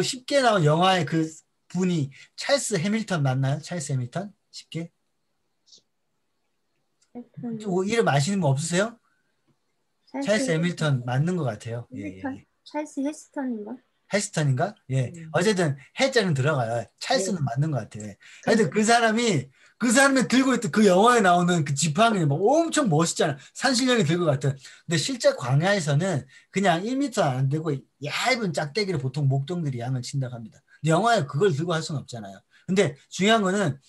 쉽게 나온 영화의 그 분이 찰스 해밀턴 맞나요? 찰스 해밀턴? 쉽게? 이름 아시는 분 없으세요? 찰스 해밀턴 맞는 것 같아요. 예. 찰스 헤스턴인가? 헤스턴인가? 예. 어쨌든 해자는 들어가요. 찰스는 맞는 것 같아요. 하여튼 그 사람이 들고 있던 그 영화에 나오는 그 지팡이 뭐 엄청 멋있잖아요. 산신령이 들고 같은. 근데 실제 광야에서는 그냥 1m 안 되고 얇은 짝대기를 보통 목동들이 양을 친다고 합니다. 근데 영화에 그걸 들고 할 수는 없잖아요. 근데 중요한 거는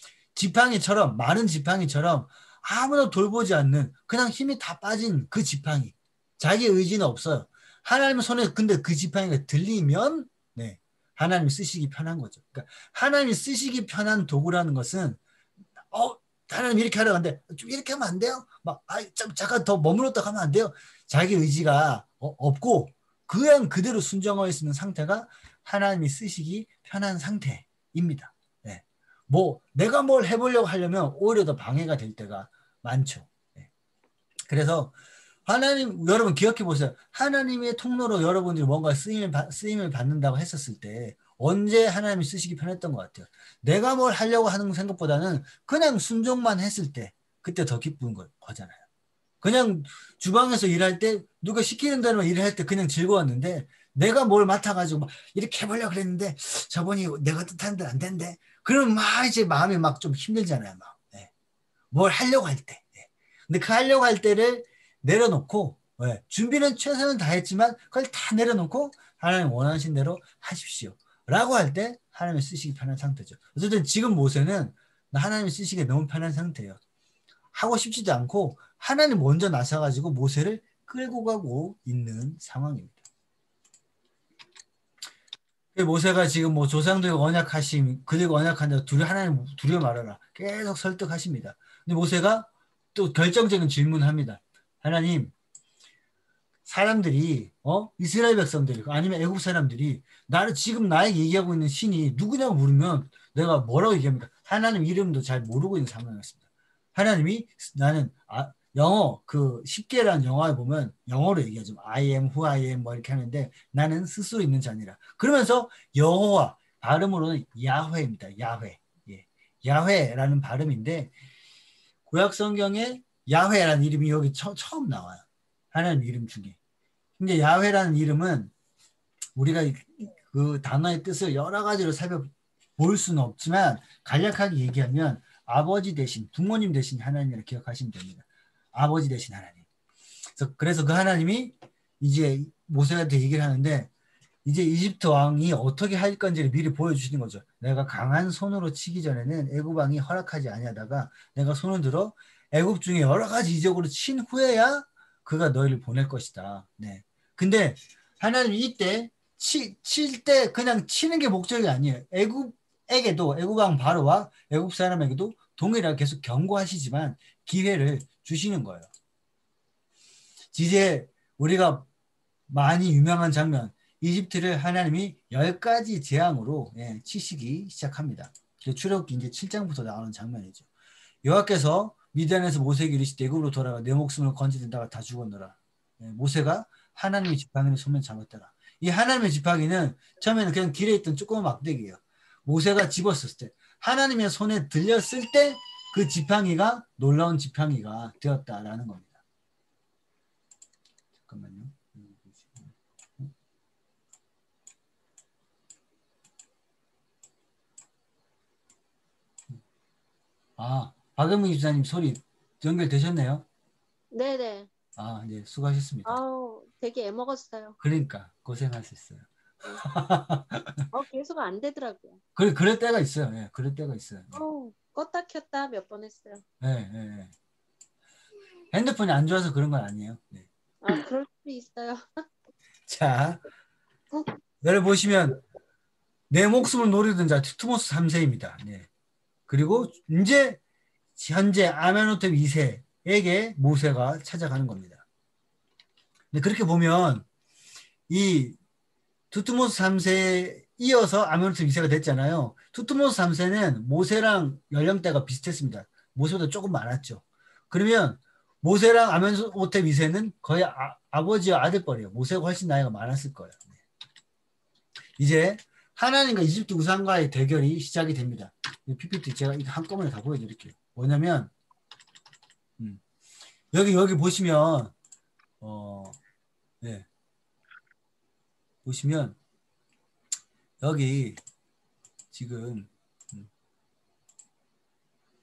많은 지팡이처럼 아무도 돌보지 않는 그냥 힘이 다 빠진 그 지팡이. 자기 의지는 없어요. 하나님 손에 근데 그 지팡이가 들리면 하나님이 쓰시기 편한 거죠. 그러니까 하나님이 쓰시기 편한 도구라는 것은 하나님 이렇게 하려고 하는데 좀 이렇게 하면 안 돼요? 좀 잠깐 더 머물렀다 가면 안 돼요? 자기 의지가 없고 그냥 그대로 순종할 수 있는 상태가 하나님이 쓰시기 편한 상태입니다. 네. 내가 뭘 해보려고 하려면 오히려 더 방해가 될 때가 많죠. 네. 그래서 여러분 기억해 보세요. 하나님의 통로로 여러분들이 뭔가 쓰임을 받는다고 했었을 때 언제 하나님이 쓰시기 편했던 것 같아요. 내가 뭘 하려고 하는 생각보다는 그냥 순종만 했을 때 그때 더 기쁜 거잖아요. 그냥 주방에서 일할 때 누가 시키는 대로만 일을 할 때 그냥 즐거웠는데 내가 뭘 맡아가지고 막 이렇게 해보려고 그랬는데 저번이 내가 뜻하는 대로 안 된대. 그럼 이제 마음이 좀 힘들잖아요. 뭘 하려고 할 때. 근데 그 하려고 할 때를 내려놓고 준비는 최선을 다했지만 그걸 다 내려놓고 하나님 원하신 대로 하십시오 라고 할 때 하나님이 쓰시기 편한 상태죠. 어쨌든 지금 모세는 하나님이 쓰시기 너무 편한 상태예요. 하고 싶지도 않고 하나님 먼저 나서가지고 모세를 끌고 가고 있는 상황입니다. 모세가 지금 조상들과 언약하심 그들과 언약한다 하나님 두려워 말아라 계속 설득하십니다. 근데 모세가 또 결정적인 질문을 합니다. 하나님, 사람들이 이스라엘 백성들이 아니면 애국 사람들이 지금 나에게 얘기하고 있는 신이 누구냐고 물으면 내가 뭐라고 얘기합니까? 하나님 이름도 잘 모르고 있는 상황이었습니다. 하나님이 나는 영어 그 10개라는 영화에 보면 영어로 얘기하죠. I am who I am 이렇게 하는데 나는 스스로 있는 자니라. 그러면서 여호와 발음으로는 야훼입니다. 야훼. 예. 야훼라는 발음인데 구약 성경에 야훼라는 이름이 여기 처음 나와요. 하나님 이름 중에. 근데 야훼라는 이름은 우리가 그 단어의 뜻을 여러 가지로 살펴볼 수는 없지만 간략하게 얘기하면 아버지 대신 부모님 대신 하나님이라 기억하시면 됩니다. 아버지 대신 하나님. 그래서 그 하나님이 이제 모세한테 얘기를 하는데 이제 이집트 왕이 어떻게 할 건지를 미리 보여주시는 거죠. 내가 강한 손으로 치기 전에는 애굽 왕이 허락하지 아니하다가 내가 손을 들어 애굽 중에 여러 가지 이적으로 친 후에야 그가 너희를 보낼 것이다. 네. 근데 하나님이 이때 칠 때 그냥 치는 게 목적이 아니에요. 애굽에게도 애굽 왕 바로와 애굽 사람에게도 동일하게 계속 경고하시지만 기회를 주시는 거예요. 이제 우리가 많이 유명한 장면 이집트를 하나님이 10가지 재앙으로 치시기 시작합니다. 출애굽기 이제 7장부터 나오는 장면이죠. 여호와께서 미디안에서 모세에게 이르시되 애굽으로 돌아가 내 목숨을 건지든다가 다 죽었노라. 모세가 하나님의 지팡이를 손에 잡았더라. 이 하나님의 지팡이는 처음에는 그냥 길에 있던 조그만 막대기예요. 모세가 집었을 때 하나님의 손에 들렸을 때 그 지팡이가 놀라운 지팡이가 되었다라는 겁니다. 잠깐만요. 박영민 집사님 소리 연결되셨네요? 네네. 네, 수고하셨습니다. 되게 애먹었어요. 그러니까 고생하셨어요. 계속 안 되더라고요. 그럴 때가 있어요. 예, 그럴 때가 있어요. 껐다 켰다 몇 번 했어요. 예. 핸드폰이 안 좋아서 그런 건 아니에요. 네. 그럴 수 있어요. 자, 여러분 보시면 내 목숨을 노리던 자 투모스 3세입니다. 네. 그리고 이제 현재 아메노텝 2세에게 모세가 찾아가는 겁니다. 근데 그렇게 보면 이 투트모스 3세에 이어서 아메노텝 2세가 됐잖아요. 투트모스 3세는 모세랑 연령대가 비슷했습니다. 모세보다 조금 많았죠. 그러면 모세랑 아메노텝 2세는 거의 아버지와 아들뻘이에요. 모세가 훨씬 나이가 많았을 거예요. 이제 하나님과 이집트 우상과의 대결이 시작이 됩니다. PPT 제가 이거 한꺼번에 다 보여드릴게요. 뭐냐면 여기 보시면 네. 보시면 여기 지금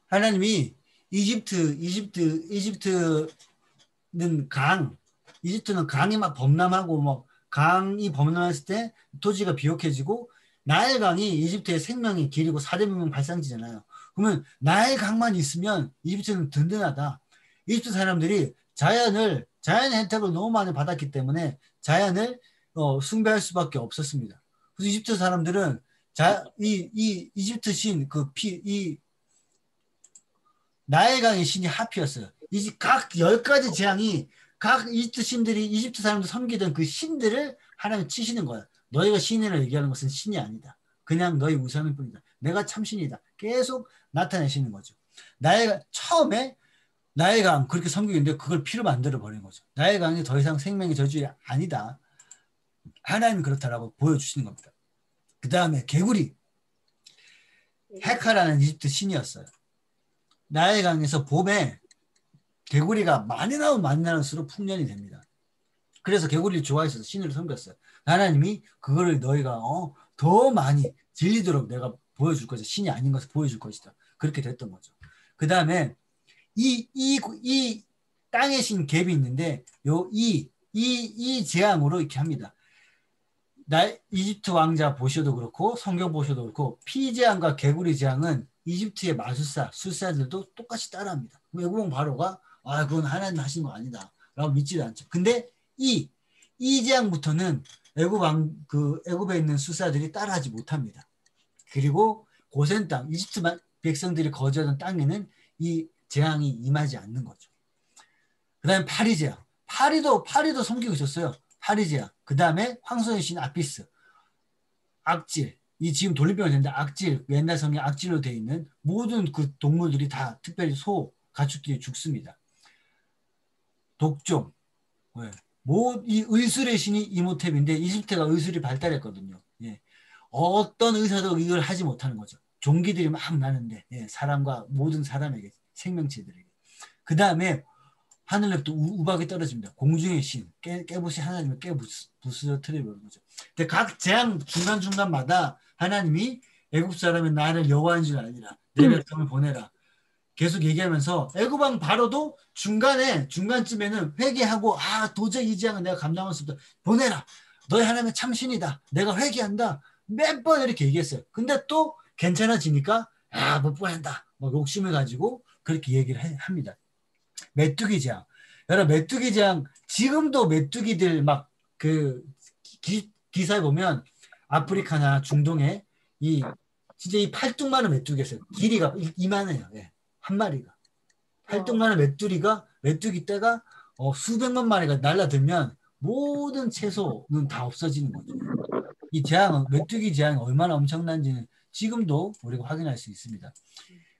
하나님이 이집트는 강이 막 범람하고 뭐 강이 범람했을 때 토지가 비옥해지고 나일강이 이집트의 생명의 길이고 4대 문명 발상지잖아요. 그러면 나일강만 있으면 이집트는 든든하다. 이집트 사람들이 자연의 혜택을 너무 많이 받았기 때문에 자연을 숭배할 수밖에 없었습니다. 그래서 이집트 사람들은 이 이집트 신 이 나일강의 신이 하피였어요. 각 10가지 재앙이 각 이집트 신들이 이집트 사람들 섬기던 그 신들을 하나님 치시는 거예요. 너희가 신이라 얘기하는 것은 신이 아니다. 그냥 너희 우상일 뿐이다. 내가 참신이다. 계속 나타내시는 거죠. 처음에 나일강 그렇게 섬기는데 그걸 피로 만들어 버린 거죠. 나일강이 더 이상 생명의 저주가 아니다. 하나님이 그렇다라고 보여주시는 겁니다. 그 다음에 개구리. 헤카라는 이집트 신이었어요. 나일강에서 봄에 개구리가 많이 나올수록 풍년이 됩니다. 그래서 개구리를 좋아해서 신을 섬겼어요. 하나님이 그거를 너희가 더 많이 질리도록 내가 보여줄 것이다. 신이 아닌 것을 보여줄 것이다. 그렇게 됐던 거죠. 그 다음에 이 땅의 신 갭이 있는데 이 재앙으로 이렇게 합니다. 이집트 왕자 보셔도 그렇고 성경 보셔도 그렇고 피재앙과 개구리 재앙은 이집트의 마술사, 술사들도 똑같이 따라합니다. 애굽 바로가 그건 하나님 하신 거 아니다 라고 믿지도 않죠. 근데 이 재앙부터는 애굽에 있는 술사들이 따라하지 못합니다. 그리고 고센 땅, 이집트 백성들이 거주하던 땅에는 이 재앙이 임하지 않는 거죠. 그 다음에 파리재앙. 파리도 섬기고 있었어요. 파리재앙. 그 다음에 황소의 신 아피스. 악질. 이 지금 돌림병이 됐는데 악질, 옛날 성에 악질로 되어 있는 모든 그 동물들이 다 특별히 가축들이 죽습니다. 독종. 네. 이 의술의 신이 이모텝인데 이집트가 의술이 발달했거든요. 예. 어떤 의사도 이걸 하지 못하는 거죠. 종기들이 막 나는데 예, 사람과 모든 사람에게 생명체들에게. 그 다음에 하늘로부터 우박이 떨어집니다. 공중의 신 깨부시 하나님을 깨부스러뜨리는 거죠. 근데 각 재앙 중간중간마다 하나님이 애굽 사람의 나를 여호와인 줄 아니라 내 백성을 보내라 계속 얘기하면서 애굽 왕 바로도 중간쯤에는 회개하고 도저히 이 재앙은 내가 감당할 수 없다. 보내라. 너희 하나님의 참신이다. 내가 회개한다. 몇 번 이렇게 얘기했어요. 근데 또 괜찮아지니까 못 보낸다. 뭐 욕심을 가지고 그렇게 얘기를 합니다. 메뚜기 재앙. 여러분 메뚜기 재앙 지금도 메뚜기들 막 그 기사에 보면 아프리카나 중동에 진짜 이 팔뚝만한 메뚜기가 있어요. 길이가 이만해요. 예. 한 마리가. 팔뚝만한 메뚜기 떼가 수백만 마리가 날라들면 모든 채소는 다 없어지는 거죠. 이 재앙은 메뚜기 재앙이 얼마나 엄청난지는 지금도 우리가 확인할 수 있습니다.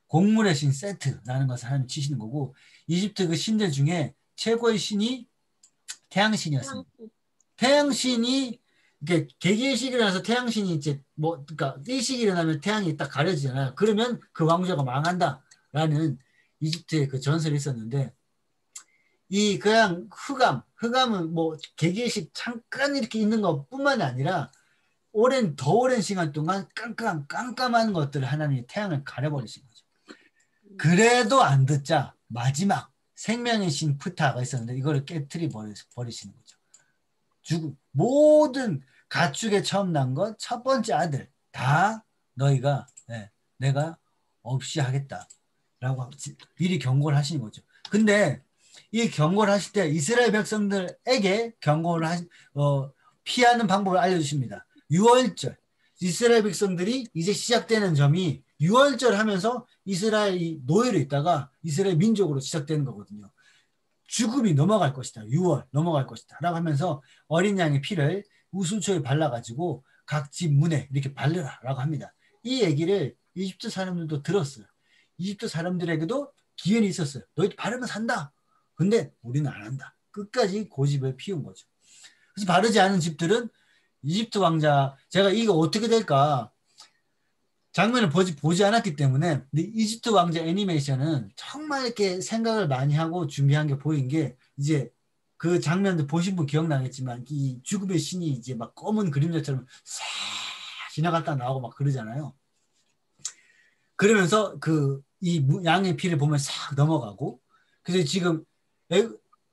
곡물의 신 세트라는 것을 하나님 치시는 거고 이집트 그 신들 중에 최고의 신이 태양신이었습니다. 태양신이 이렇게 개기일식이 일어나서 태양신이 이제 그러니까 일식이 일어나면 태양이 딱 가려지잖아요. 그러면 그 왕조가 망한다라는 이집트의 그 전설이 있었는데 그냥 흑암은 뭐 개기일식 잠깐 이렇게 있는 것뿐만이 아니라 더 오랜 시간 동안 깜깜한 것들을 하나님이 태양을 가려버리신 거죠. 그래도 안 듣자 마지막 생명의 신 프타가 있었는데 이거를 깨트리 버리시는 거죠. 모든 가축에 처음 난 것 첫 번째 아들 다 너희가 내가 없이 하겠다라고 미리 경고를 하시는 거죠. 근데 이 경고를 하실 때 이스라엘 백성들에게 경고를 피하는 방법을 알려주십니다. 유월절 이스라엘 백성들이 이제 시작되는 점이 유월절 하면서 이스라엘이 노예로 있다가 이스라엘 민족으로 시작되는 거거든요. 죽음이 넘어갈 것이다. 6월 넘어갈 것이다. 라고 하면서 어린 양의 피를 우슬초에 발라가지고 각 집 문에 이렇게 바르라 라고 합니다. 이 얘기를 이집트 사람들도 들었어요. 이집트 사람들에게도 기회는 있었어요. 너희도 바르면 산다. 근데 우리는 안 한다. 끝까지 고집을 피운 거죠. 그래서 바르지 않은 집들은 이집트 왕자 제가 이거 어떻게 될까 장면을 보지 않았기 때문에 근데 이집트 왕자 애니메이션은 정말 이렇게 생각을 많이 하고 준비한 게 보인 게 이제 그 장면들 보신 분 기억나겠지만 이 죽음의 신이 이제 막 검은 그림자처럼 싹 지나갔다 나오고 막 그러잖아요. 그러면서 이 양의 피를 보면 싹 넘어가고 그래서 지금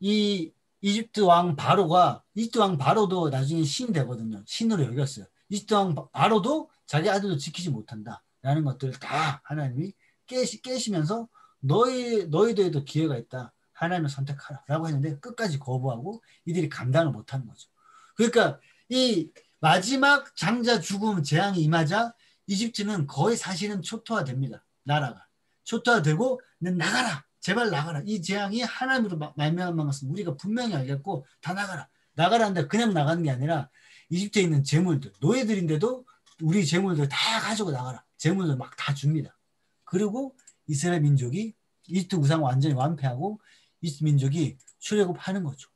이 이집트 왕 바로도 나중에 신 되거든요. 신으로 여겼어요. 이집트 왕 바로도 자기 아들도 지키지 못한다라는 것들을 다 하나님이 깨시면서 너희들에도 기회가 있다. 하나님을 선택하라 라고 했는데 끝까지 거부하고 이들이 감당을 못하는 거죠. 그러니까 이 마지막 장자 죽음 재앙이 임하자 이집트는 거의 사실은 초토화됩니다. 나라가. 초토화되고 나가라. 제발 나가라. 이 재앙이 하나님으로 말미암은 것은 우리가 분명히 알겠고 다 나가라. 나가라는데 그냥 나가는 게 아니라 이집트에 있는 재물들, 노예들인데도 우리 재물들 다 가지고 나가라. 재물들 막 다 줍니다. 그리고 이스라엘 민족이 이집트 우상 완전히 완패하고 이집트 민족이 출애굽하는 거죠.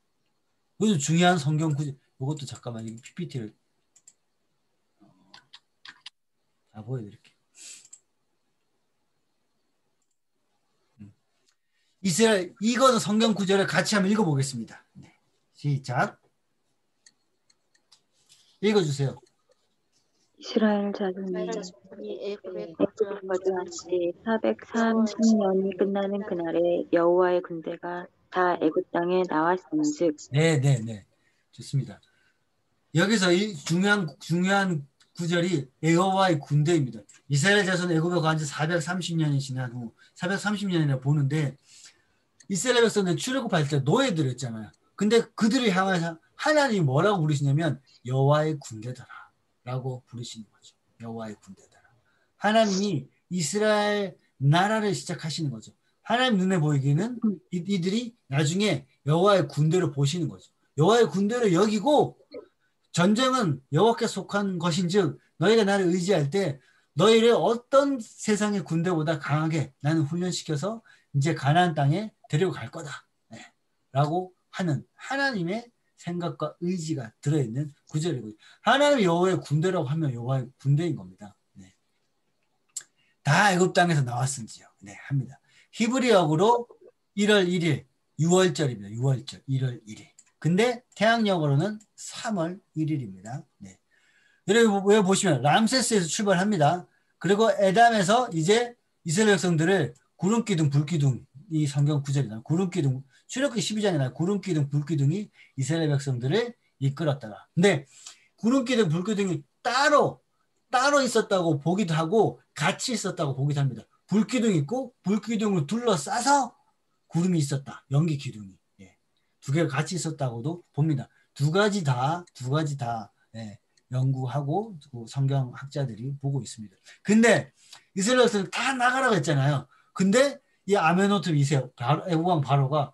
그래서 중요한 성경 구절. 이것도 잠깐만 이 PPT를 보여드릴게요. 이거는 성경 구절을 같이 한번 읽어보겠습니다. 네. 시작. 읽어주세요. 이스라엘 자손이 애굽에 거주한 지 430년이 끝나는 그날에 여호와의 군대가 다 애굽 땅에 나왔은즉. 네. 좋습니다. 여기서 이 중요한 구절이 여호와의 군대입니다. 이스라엘 자손 애굽에 거한 지 430년이 지난 후 430년이나 보는데 이스라엘 백성들 출애굽할 때 노예들이었잖아요. 근데 그들을 향해서 하나님이 뭐라고 부르시냐면 여호와의 군대더라 라고 부르시는 거죠. 여호와의 군대더라. 하나님이 이스라엘 나라를 시작하시는 거죠. 하나님 눈에 보이기는 이들이 나중에 여호와의 군대로 보시는 거죠. 여호와의 군대로 여기고 전쟁은 여호와께 속한 것인즉 너희가 나를 의지할 때 너희를 어떤 세상의 군대보다 강하게 나는 훈련시켜서 이제 가나안 땅에 데리고 갈 거다. 네. 라고 하는 하나님의 생각과 의지가 들어있는 구절이고요. 하나님의 여호와의 군대라고 하면 여호와의 군대인 겁니다. 네. 다 애굽 땅에서 나왔은지요. 네, 합니다. 히브리어로 1월 1일 6월절입니다. 6월절 1월 1일. 근데 태양력으로는 3월 1일입니다. 네. 여기 보시면 람세스에서 출발합니다. 그리고 에담에서 이제 이스라엘 백성들을 구름기둥, 불기둥, 이 성경 구절이다. 구름기둥, 출애굽기 12장에 나와 구름기둥, 불기둥이 이스라엘 백성들을 이끌었다가. 근데 구름기둥, 불기둥이 따로 있었다고 보기도 하고 같이 있었다고 보기도 합니다. 불기둥이 있고 불기둥을 둘러싸서 구름이 있었다. 연기 기둥이. 예. 두 개가 같이 있었다고도 봅니다. 두 가지 다 예. 연구하고 성경학자들이 보고 있습니다. 근데 이스라엘 백성은 다 나가라고 했잖아요. 근데 이 아메노트 2세 애국왕 바로가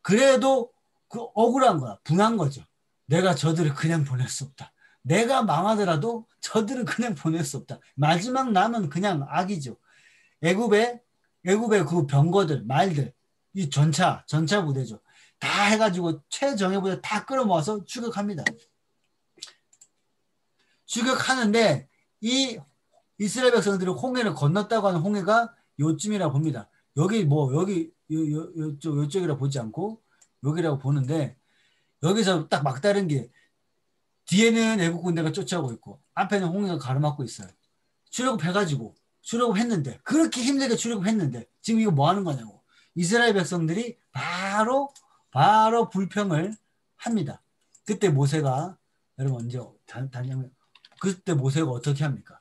그래도 그 억울한 거야. 분한 거죠. 내가 저들을 그냥 보낼 수 없다. 내가 망하더라도 저들은 그냥 보낼 수 없다. 마지막 남은 그냥 악이죠. 애굽의 그 병거들, 말들, 이 전차 부대죠. 다 해가지고 최정예 부대 다 끌어모아서 추격합니다. 추격하는데 이 이스라엘 백성들이 홍해를 건넜다고 하는 홍해가 요쯤이라고 봅니다. 요쪽이라고 보지 않고 여기라고 보는데 여기서 딱 막다른 게 뒤에는 애국 군대가 쫓아오고 있고 앞에는 홍해가 가로막고 있어요. 출애굽해가지고 출애굽했는데 그렇게 힘들게 출애굽했는데 지금 이거 뭐 하는 거냐고. 이스라엘 백성들이 바로 불평을 합니다. 그때 모세가 여러분 언제 다냐면 그때 모세가 어떻게 합니까?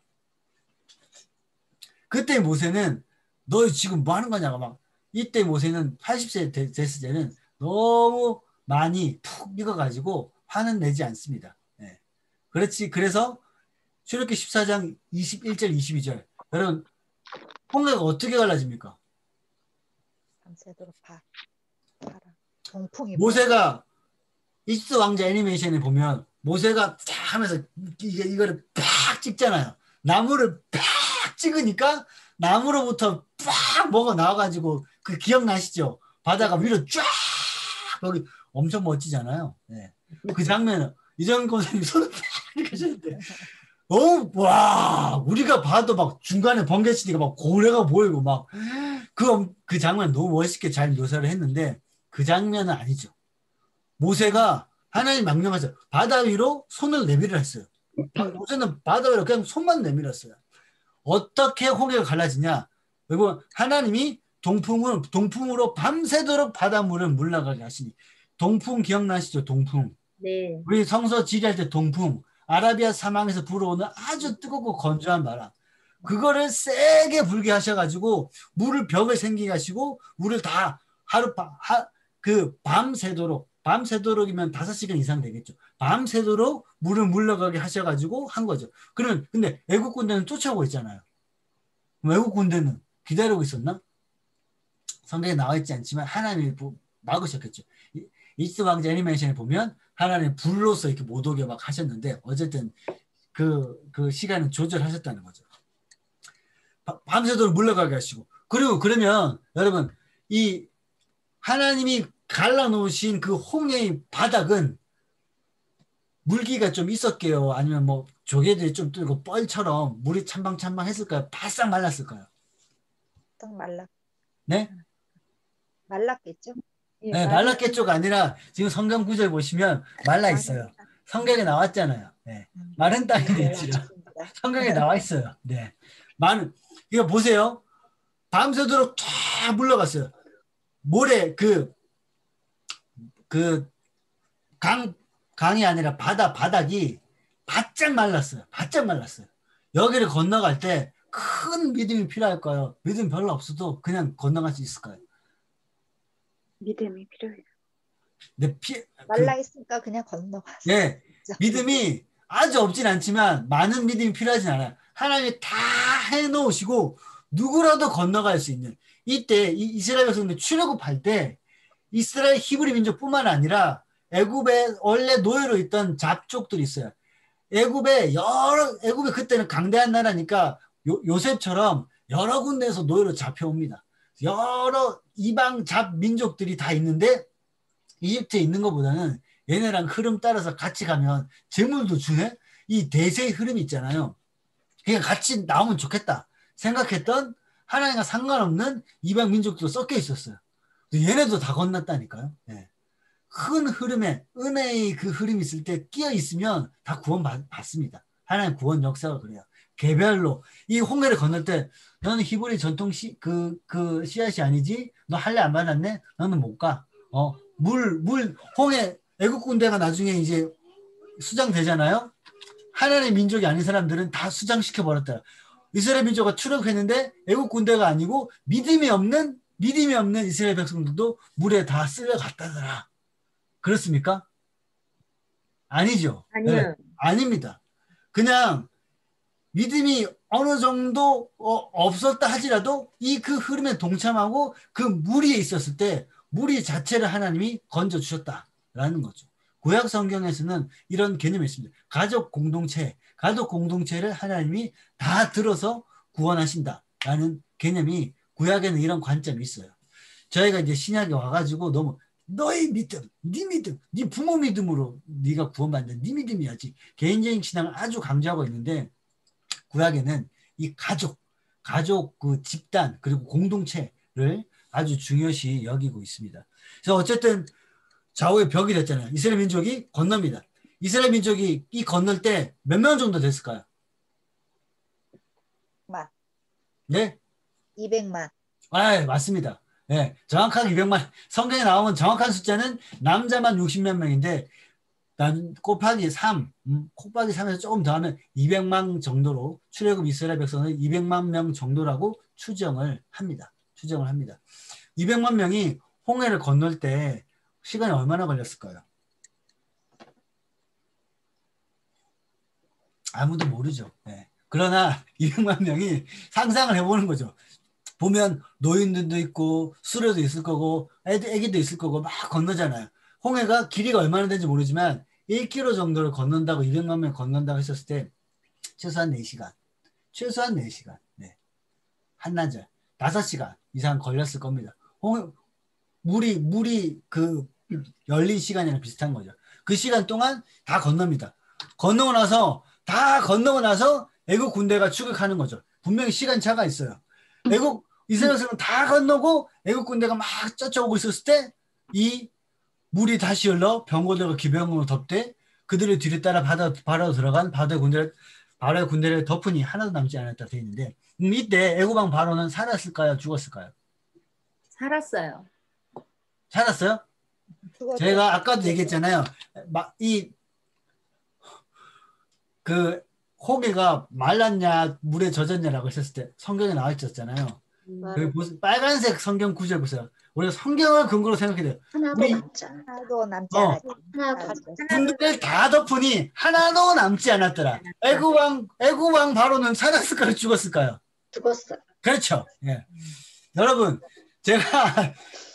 그때 모세는 너 지금 뭐 하는 거냐고 막 이때 모세는 80세 됐을 때는 너무 많이 푹 익어가지고 화는 내지 않습니다. 네. 그렇지. 그래서 출애굽기 14장 21절 22절 여러분 홍해가 어떻게 갈라집니까? 밤새도록 봐라. 동풍이 모세가 이집트 왕자 애니메이션에 보면 모세가 쫙 하면서 이거를 팍 찍잖아요. 나무를 팍 찍으니까 나무로부터 팍 뭐가 나와가지고 그 기억나시죠? 바다가 위로 쫙 거기 엄청 멋지잖아요. 네. 그 장면은 이정권 선생님이 손을 팍 이렇게 하셨는데 와 우리가 봐도 막 중간에 번개치니까 막 고래가 보이고 막 그 장면 너무 멋있게 잘 묘사를 했는데 그 장면은 아니죠. 모세가 하나님 명령하셔서 바다 위로 손을 내밀으라 했어요. 모세는 바다 위로 그냥 손만 내밀었어요. 어떻게 홍해가 갈라지냐? 여러분 하나님이 동풍으로 밤새도록 바닷물을 물러가게 하시니 동풍 기억나시죠? 동풍. 네. 우리 성서 지리할 때 동풍. 아라비아 사막에서 불어오는 아주 뜨겁고 건조한 바람. 그거를 세게 불게 하셔가지고 물을 벽을 생기게 하시고 물을 다 밤새도록이면 5시간 이상 되겠죠. 밤새도록 물을 물러가게 하셔가지고 한 거죠. 근데 애국 군대는 쫓아오고 있잖아요. 외국 군대는 기다리고 있었나? 성경에 나와 있지 않지만 하나님이 막으셨겠죠. 이집트 왕자 애니메이션에 보면 하나님 불로서 이렇게 못 오게 막 하셨는데 어쨌든 그 시간은 조절하셨다는 거죠. 밤새도록 물러가게 하시고 그리고 그러면 여러분 이 하나님이 갈라놓으신 그 홍해의 바닥은 물기가 좀 있었게요? 아니면 뭐 조개들이 좀 뜨고 뻘처럼 물이 찬방찬방 했을까요? 바싹 말랐을까요? 딱 말랐. 네? 말랐겠죠? 네, 말랐겠죠가 아니라 지금 성경 구절 보시면 말라 있어요. 성경에 나왔잖아요. 네. 마른 땅이 되지라. 성경에 나와 있어요. 네. 이거 보세요. 밤새도록 쫙 물러갔어요. 모래 강이 아니라 바닥이 바짝 말랐어요. 바짝 말랐어요. 여기를 건너갈 때 큰 믿음이 필요할까요? 믿음 별로 없어도 그냥 건너갈 수 있을까요? 믿음이 필요해요. 말라 있으니까 그냥 건너갔어요. 네, 믿음이 아주 없진 않지만 많은 믿음이 필요하진 않아요. 하나님이 다 해놓으시고 누구라도 건너갈 수 있는 이때 이스라엘 백성들 출애굽할 때 이스라엘 히브리 민족뿐만 아니라 애굽에 원래 노예로 있던 잡족들이 있어요. 애굽에 그때는 강대한 나라니까 요셉처럼 여러 군데에서 노예로 잡혀옵니다. 여러 이방 잡 민족들이 다 있는데 이집트에 있는 것보다는 얘네랑 흐름 따라서 같이 가면 재물도 주네? 이 대세의 흐름이 있잖아요. 그러니까 같이 나오면 좋겠다. 생각했던 하나님과 상관없는 이방 민족도 섞여 있었어요. 얘네도 다 건넜다니까요. 예. 큰 흐름에 은혜의 그 흐름이 있을 때 끼어 있으면 다 구원 받습니다. 하나님 구원 역사가 그래요. 개별로 이 홍해를 건널 때 너는 히브리 전통 그 씨앗이 아니지? 너 할례 안 받았네? 너는 못 가. 홍해 애국 군대가 나중에 이제 수장되잖아요. 하나님의 민족이 아닌 사람들은 다 수장시켜 버렸다. 이스라엘 민족가 출애굽했는데 애국 군대가 아니고 믿음이 없는 이스라엘 백성들도 물에 다 쓸려갔다더라. 그렇습니까? 아니죠. 아니요. 네, 아닙니다. 그냥 믿음이 어느 정도 없었다 하지라도 이 그 흐름에 동참하고 그 무리에 있었을 때 무리 자체를 하나님이 건져주셨다라는 거죠. 구약 성경에서는 이런 개념이 있습니다. 가족 공동체를 하나님이 다 들어서 구원하신다라는 개념이 구약에는 이런 관점이 있어요. 저희가 이제 신약에 와가지고 너무 너의 믿음, 네 부모 믿음으로 네가 구원받는 네 믿음이야지. 개인적인 신앙을 아주 강조하고 있는데 구약에는 이 가족 그 집단 그리고 공동체를 아주 중요시 여기고 있습니다. 그래서 어쨌든 좌우의 벽이 됐잖아요. 이스라엘 민족이 건넙니다. 이스라엘 민족이 이 건널 때 몇 명 정도 됐을까요? 만. 네? 200만. 아, 맞습니다. 네, 정확하게 200만. 성경에 나오면 정확한 숫자는 남자만 60몇 명인데 곱하기 3에서 조금 더하면 200만 정도로 출애굽 이스라엘 백성은 200만 명 정도라고 추정을 합니다. 200만 명이 홍해를 건널 때 시간이 얼마나 걸렸을까요? 아무도 모르죠. 네. 그러나 200만 명이 상상을 해보는 거죠. 보면 노인들도 있고 수레도 있을 거고 애기도 있을 거고 막 건너잖아요. 홍해가 길이가 얼마나 되는지 모르지만 1km 정도를 건넌다고 200만 명 건넌다고 했었을 때 최소한 4시간. 네. 한나절 5시간 이상 걸렸을 겁니다. 물이 그 열린 시간이랑 비슷한 거죠. 그 시간 동안 다 건넙니다. 건너고 나서 애국 군대가 추격하는 거죠. 분명히 시간차가 있어요. 이스라엘은 다 건너고 애국 군대가 막 쫓아오고 있었을 때 이 물이 다시 흘러 병거들과 기병으로 덮되 그들의 뒤를 따라 바다로 들어간 바다의 군대를 덮으니 하나도 남지 않았다 되어 있는데 이때 애국왕 바로는 살았을까요? 죽었을까요? 살았어요. 살았어요? 제가 아까도 얘기했잖아요. 그 홍해가 말랐냐 물에 젖었냐라고 했을 때 성경에 나와 있었잖아요. 그 빨간색 성경 구절 보세요. 우리가 성경을 근거로 생각해야 돼요. 하나도 남지 않았지. 군대를 다 덮으니 하나도 남지 않았더라. 애국왕 바로는 살았을까요? 죽었을까요? 죽었어요. 그렇죠. 예. 여러분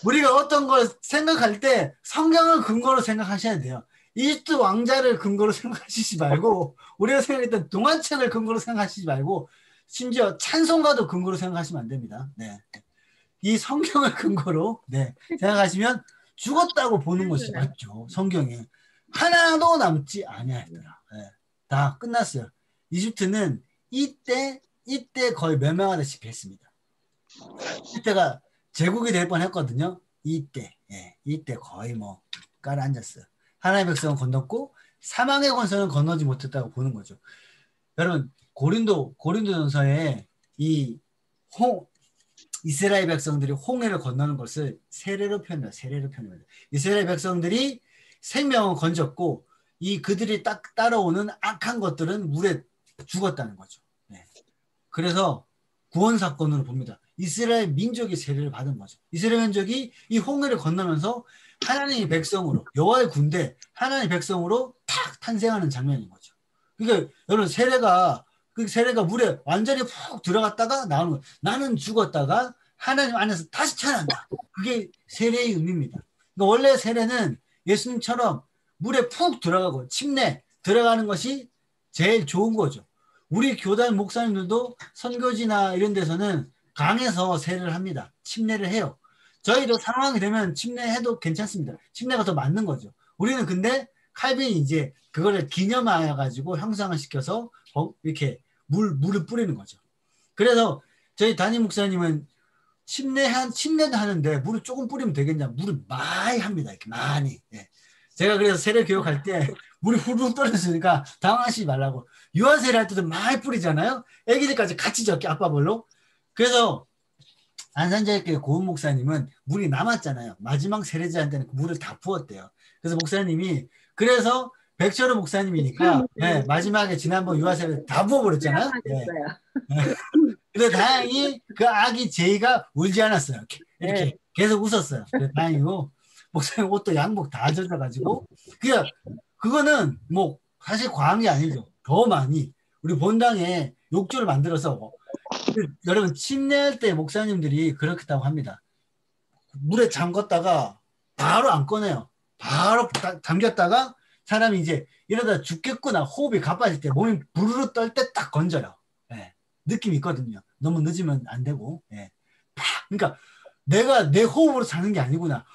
우리가 어떤 걸 생각할 때 성경을 근거로 생각하셔야 돼요. 이집트 왕자를 근거로 생각하시지 말고 우리가 생각했던 동화책을 근거로 생각하시지 말고 심지어 찬송가도 근거로 생각하시면 안 됩니다. 네. 이 성경을 근거로 생각하시면 죽었다고 보는 것이 맞죠. 성경에 하나도 남지 아니하였더라. 네. 다 끝났어요. 이집트는 이때 거의 멸망하다시피 했습니다. 이때가 제국이 될 뻔했거든요. 이때 거의 뭐 깔아앉았어요. 하나님의 백성은 건넜고 사망의 권세는 건너지 못했다고 보는 거죠. 여러분 고린도전서에 이스라엘 백성들이 홍해를 건너는 것을 세례로 표현해요. 이스라엘 백성들이 생명을 건졌고 그들이 딱 따라오는 악한 것들은 물에 죽었다는 거죠. 네. 그래서 구원 사건으로 봅니다. 이스라엘 민족이 세례를 받은 거죠. 이스라엘 민족이 이 홍해를 건너면서 하나님의 백성으로 여호와의 군대 하나님의 백성으로 탁 탄생하는 장면인 거죠. 그러니까 여러분 세례가 물에 완전히 푹 들어갔다가 나오는 거예요. 나는 죽었다가 하나님 안에서 다시 태어난다. 그게 세례의 의미입니다. 그러니까 원래 세례는 예수님처럼 물에 푹 들어가고 침례 들어가는 것이 제일 좋은 거죠. 우리 교단 목사님들도 선교지나 이런 데서는 강에서 세례를 합니다. 침례를 해요. 저희도 상황이 되면 침례해도 괜찮습니다. 침례가 더 맞는 거죠. 우리는 근데 칼빈이 이제 그거를 기념하여 가지고 형상을 시켜서 이렇게 물을 뿌리는 거죠. 그래서 저희 담임 목사님은 침례도 하는데 물을 조금 뿌리면 되겠냐? 물을 많이 합니다. 이렇게 많이. 예. 제가 그래서 세례 교육할 때 물이 후루룩 떨어지니까 당황하시지 말라고. 유아 세례 할 때도 많이 뿌리잖아요. 애기들까지 같이 적게 아빠 볼로. 그래서 안산자교회 고은 목사님은 물이 남았잖아요. 마지막 세례자한테는 그 물을 다 부었대요. 그래서 목사님이 그래서 백철호 목사님이니까 네, 마지막에 지난번 유아세례 다 부어버렸잖아요. 네. 그래서 다행히 그 아기 제이가 울지 않았어요. 이렇게 계속 웃었어요. 다행이고 목사님 옷도 양복 다 젖어가지고 그거는 뭐 사실 과한 게 아니죠. 더 많이 우리 본당에 욕조를 만들어서 여러분 침례할 때 목사님들이 그렇다고 합니다. 물에 잠갔다가 바로 안 꺼내요. 바로 잠겼다가 사람이 이제 이러다 죽겠구나 호흡이 가빠질 때 몸이 부르르 떨 때 딱 건져요. 예. 느낌이 있거든요. 너무 늦으면 안 되고. 예. 그러니까 내가 내 호흡으로 사는 게 아니구나.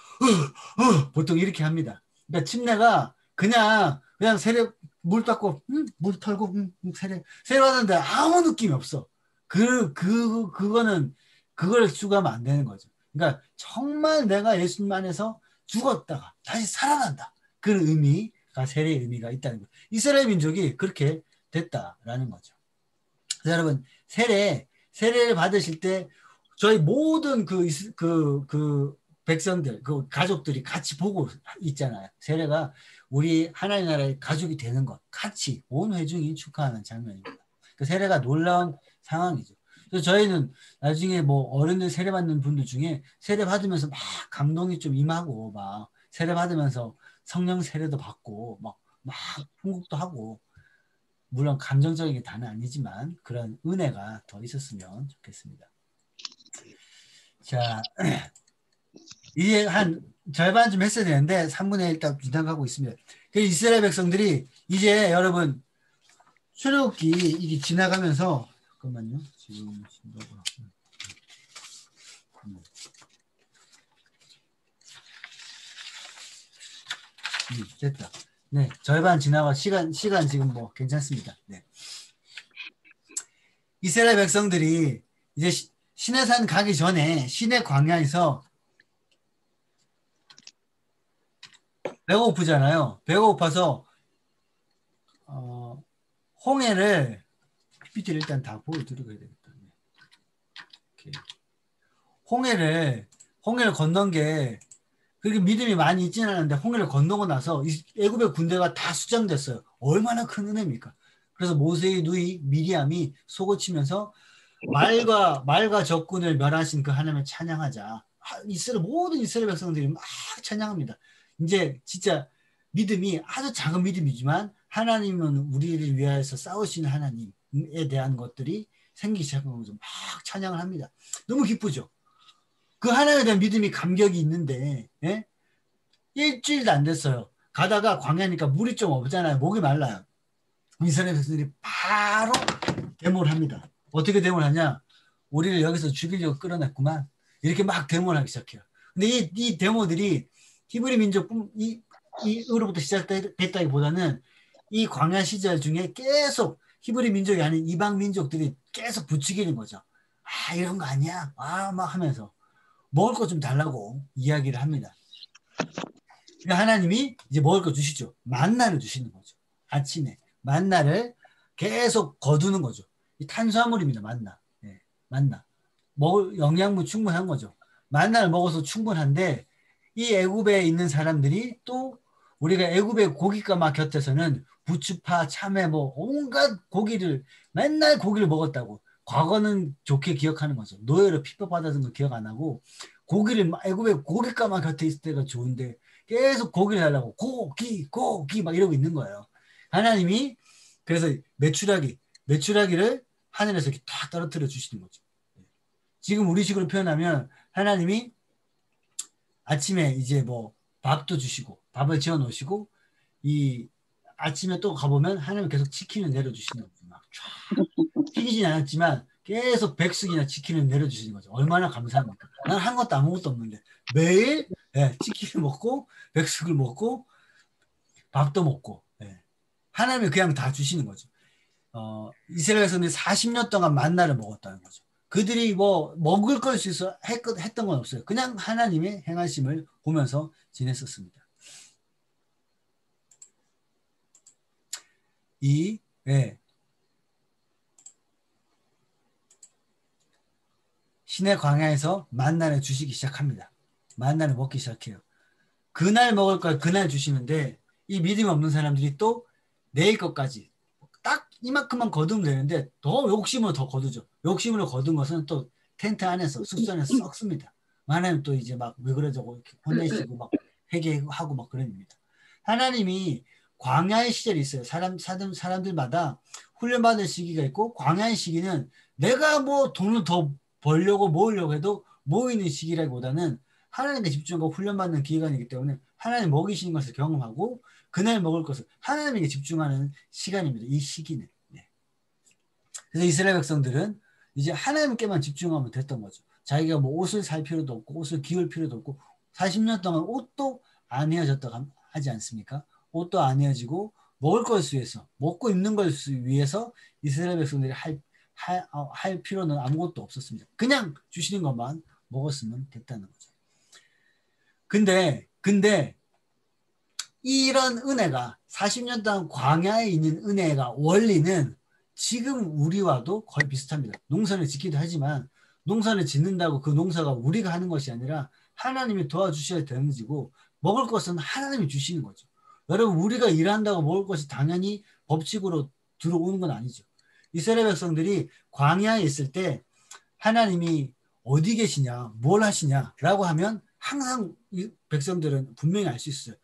보통 이렇게 합니다. 그러니까 침례가 그냥 세례 물 닦고 물 털고 세례 하는데 아무 느낌이 없어. 그거는 그걸 추구하면 안 되는 거죠. 그러니까 정말 내가 예수님 안에서 죽었다가 다시 살아난다. 그런 의미가 세례의 의미가 있다는 거예요. 이스라엘 민족이 그렇게 됐다라는 거죠. 그래서 여러분 세례를 받으실 때 저희 모든 그 백성들 그 가족들이 같이 보고 있잖아요. 세례가 우리 하나님 나라의 가족이 되는 것 같이 온 회중이 축하하는 장면입니다. 그 세례가 놀라운 상황이죠. 그래서 저희는 나중에 뭐 어른들 세례 받는 분들 중에 세례 받으면서 막 감동이 좀 임하고 막 세례 받으면서 성령 세례도 받고 막 통곡도 하고 물론 감정적인 게 다는 아니지만 그런 은혜가 더 있었으면 좋겠습니다. 자, 이제 한 절반 좀 했어야 되는데 3분의 1 딱 지나가고 있습니다. 그 이스라엘 백성들이 이제 여러분 출애굽기 이게 지나가면서 잠깐만요. 지금 됐다. 네, 절반 지나가 시간 지금 뭐 괜찮습니다. 네. 이스라엘 백성들이 이제 시내산 가기 전에 시내 광야에서 배가 고프잖아요. 배가 고파서 홍해를 PPT를 일단 다 보여드리고 해야 되겠다. 이렇게. 홍해를 건넌 게 그렇게 믿음이 많이 있지는 않은데 홍해를 건너고 나서 애굽의 군대가 다 수장됐어요. 얼마나 큰 은혜입니까? 그래서 모세의 누이 미리암이 속을 치면서 말과 적군을 멸하신 그 하나님을 찬양하자. 모든 이스라엘 백성들이 막 찬양합니다. 이제 진짜 믿음이 아주 작은 믿음이지만 하나님은 우리를 위하여서 싸우시는 하나님에 대한 것들이 생기기 시작한 거죠. 막 찬양을 합니다. 너무 기쁘죠. 그 하나님에 대한 믿음이 감격이 있는데 예? 일주일도 안 됐어요. 가다가 광야니까 물이 좀 없잖아요. 목이 말라요. 이스라엘 백성들이 바로 데모를 합니다. 어떻게 데모를 하냐? 우리를 여기서 죽이려고 끌어냈구만. 이렇게 막 데모를 하기 시작해요. 근데 이 데모들이 히브리 민족으로부터 시작됐다기보다는 이 광야 시절 중에 계속 히브리 민족이 아닌 이방 민족들이 계속 부추기는 거죠. 이런 거 아니야? 막 하면서 먹을 거 좀 달라고 이야기를 합니다. 하나님이 이제 먹을 거 주시죠. 만나를 주시는 거죠. 아침에 만나를 계속 거두는 거죠. 이 탄수화물입니다. 만나. 네, 만나. 먹을 영양분 충분한 거죠. 만나를 먹어서 충분한데 이 애굽에 있는 사람들이 또 우리가 애굽의 고깃가마 곁에서는 부추파, 참외 뭐 온갖 맨날 고기를 먹었다고 과거는 좋게 기억하는 거죠. 노예로 핍박받았던 거 기억 안 하고 애굽의 고깃가마 곁에 있을 때가 좋은데 계속 고기를 달라고 고기 막 이러고 있는 거예요. 하나님이 그래서 메추라기를 하늘에서 이렇게 다 떨어뜨려 주시는 거죠. 지금 우리식으로 표현하면 하나님이 아침에 이제 뭐 밥도 주시고 밥을 지어 놓으시고 이 아침에 또 가보면 하나님 계속 치킨을 내려주시는 거죠. 막 쫙 튀기진 않았지만 계속 백숙이나 치킨을 내려주시는 거죠. 얼마나 감사합니까? 난 한 것도 아무것도 없는데 매일 치킨을 먹고 백숙을 먹고 밥도 먹고 하나님이 그냥 다 주시는 거죠. 이스라엘에서는 40년 동안 만나를 먹었다는 거죠. 그들이 뭐 먹을 걸 수 있어 했던 건 없어요. 그냥 하나님의 행하심을 보면서 지냈었습니다. 예. 시내 광야에서 만나를 주시기 시작합니다. 만나를 먹기 시작해요. 그날 먹을 걸 그날 주시는데 이 믿음 없는 사람들이 또 내일 것까지 딱 이만큼만 거두면 되는데 더 욕심으로 더 거두죠. 욕심으로 거둔 것은 또 텐트 안에서 숙소 안에서 썩습니다. 하나님 또 이제 막 왜 그러자고 이렇게 혼내시고 막 회개하고 막 그럽니다. 하나님이 광야의 시절이 있어요. 사람들마다 훈련받을 시기가 있고 광야의 시기는 내가 뭐 돈을 더 벌려고 모으려고 해도 모이는 시기라기보다는 하나님께 집중하고 훈련받는 기간이기 때문에 하나님 먹이시는 것을 경험하고 그날 먹을 것을 하나님에게 집중하는 시간입니다. 이 시기는. 네. 그래서 이스라엘 백성들은 이제 하나님께만 집중하면 됐던 거죠. 자기가 뭐 옷을 살 필요도 없고 옷을 기울 필요도 없고 40년 동안 옷도 안 헤어졌다고 하지 않습니까? 옷도 안 헤어지고 먹을 것을 위해서 먹고 입는 것을 위해서 이스라엘 백성들이 할 필요는 아무것도 없었습니다. 그냥 주시는 것만 먹었으면 됐다는 거죠. 근데 이런 은혜가 40년 동안 광야에 있는 은혜가 원리는 지금 우리와도 거의 비슷합니다. 농사를 짓기도 하지만 농사를 짓는다고 그 농사가 우리가 하는 것이 아니라 하나님이 도와주셔야 되는 지고 먹을 것은 하나님이 주시는 거죠. 여러분 우리가 일한다고 먹을 것이 당연히 법칙으로 들어오는 건 아니죠. 이스라엘 백성들이 광야에 있을 때 하나님이 어디 계시냐 뭘 하시냐라고 하면 항상 이 백성들은 분명히 알 수 있어요.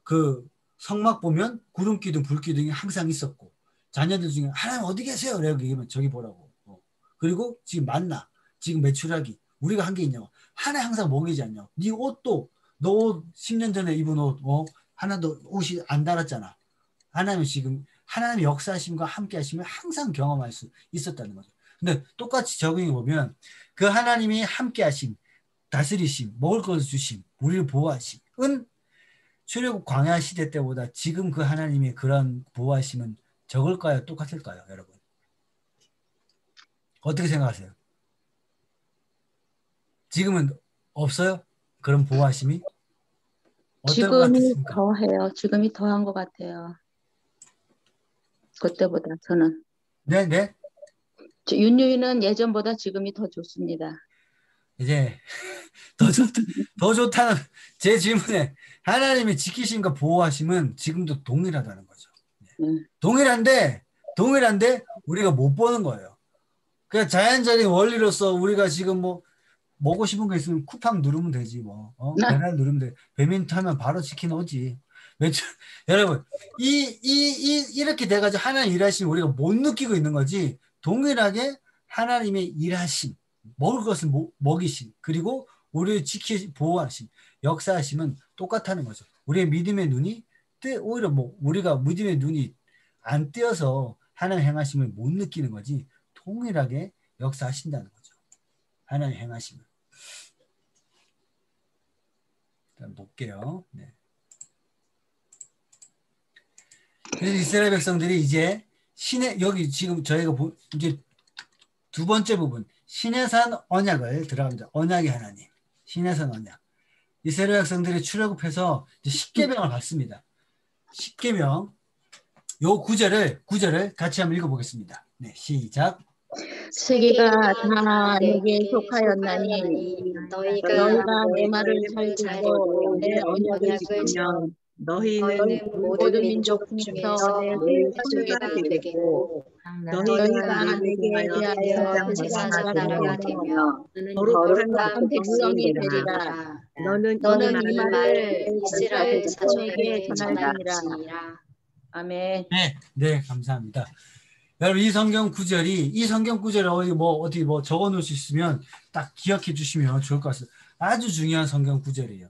그 성막 보면 구름 기둥 불 기둥이 항상 있었고 자녀들 중에 하나님 어디 계세요? 라고 얘기하면 저기 보라고. 그리고 지금 만나 지금 매출하기 우리가 한 게 있냐고 하나님 항상 먹이지 않냐고. 네 옷도 너 옷 10년 전에 입은 옷 하나도 옷이 안 달았잖아. 하나님 지금 하나님의 역사하심과 함께 하시면 항상 경험할 수 있었다는 거죠. 근데 똑같이 적용해 보면 그 하나님이 함께 하심 다스리심 먹을 것을 주심 우리를 보호하심은 출애굽 광야 시대 때보다 지금 그 하나님의 그런 보호하심은 적을까요? 똑같을까요? 여러분 어떻게 생각하세요? 지금은 없어요? 그런 보호하심이? 어떨 것 지금이 같습니까? 더해요. 지금이 더한 것 같아요. 그때보다 저는. 네. 윤유이는 예전보다 지금이 더 좋습니다. 이제 더 좋다는 제 질문에 하나님이 지키심과 보호하심은 지금도 동일하다는 거죠. 동일한데 우리가 못 보는 거예요. 그냥 자연적인 원리로서 우리가 지금 뭐 먹고 싶은 거 있으면 쿠팡 누르면 되지 뭐 배달 누르면 돼. 배민트 하면 바로 치킨 오지. 여러분 이렇게 돼가지고 하나님 일하심 우리가 못 느끼고 있는 거지. 동일하게 하나님의 일하심 먹을 것을 먹이심 그리고 우리를 보호하심 역사하심은 똑같다는 거죠. 우리의 믿음의 눈이 오히려 뭐 우리가 믿음의 눈이 안 뜨여서 하나님 행하심을 못 느끼는 거지 동일하게 역사하신다는 거죠. 하나님 행하심을. 일단 볼게요. 네. 그래서 이스라엘 백성들이 이제 여기 지금 저희가 이제 두 번째 부분 시내산 언약을 들어갑니다. 언약의 하나님. 시내산 언약. 이스라엘 백성들이 출애굽해서 십계명을 받습니다. 십계명 요 구절을 같이 한번 읽어보겠습니다. 네, 시작. 세계가 다 내게 속하였나니 너희가 내 말을 잘 듣고 내 언약을 지키면 너희는 모든 민족 중에서 내 소유가 되겠고 너희가 내게 대하여 제사장 나라가 되며 거룩한 백성이 되리라. 너는 이 말을 이스라엘 자손에게 전할지니라. 아멘. 네, 감사합니다. 여러분 이 성경 구절을 어디 적어 놓을 수 있으면 딱 기억해 주시면 좋을 것 같습니다. 아주 중요한 성경 구절이에요.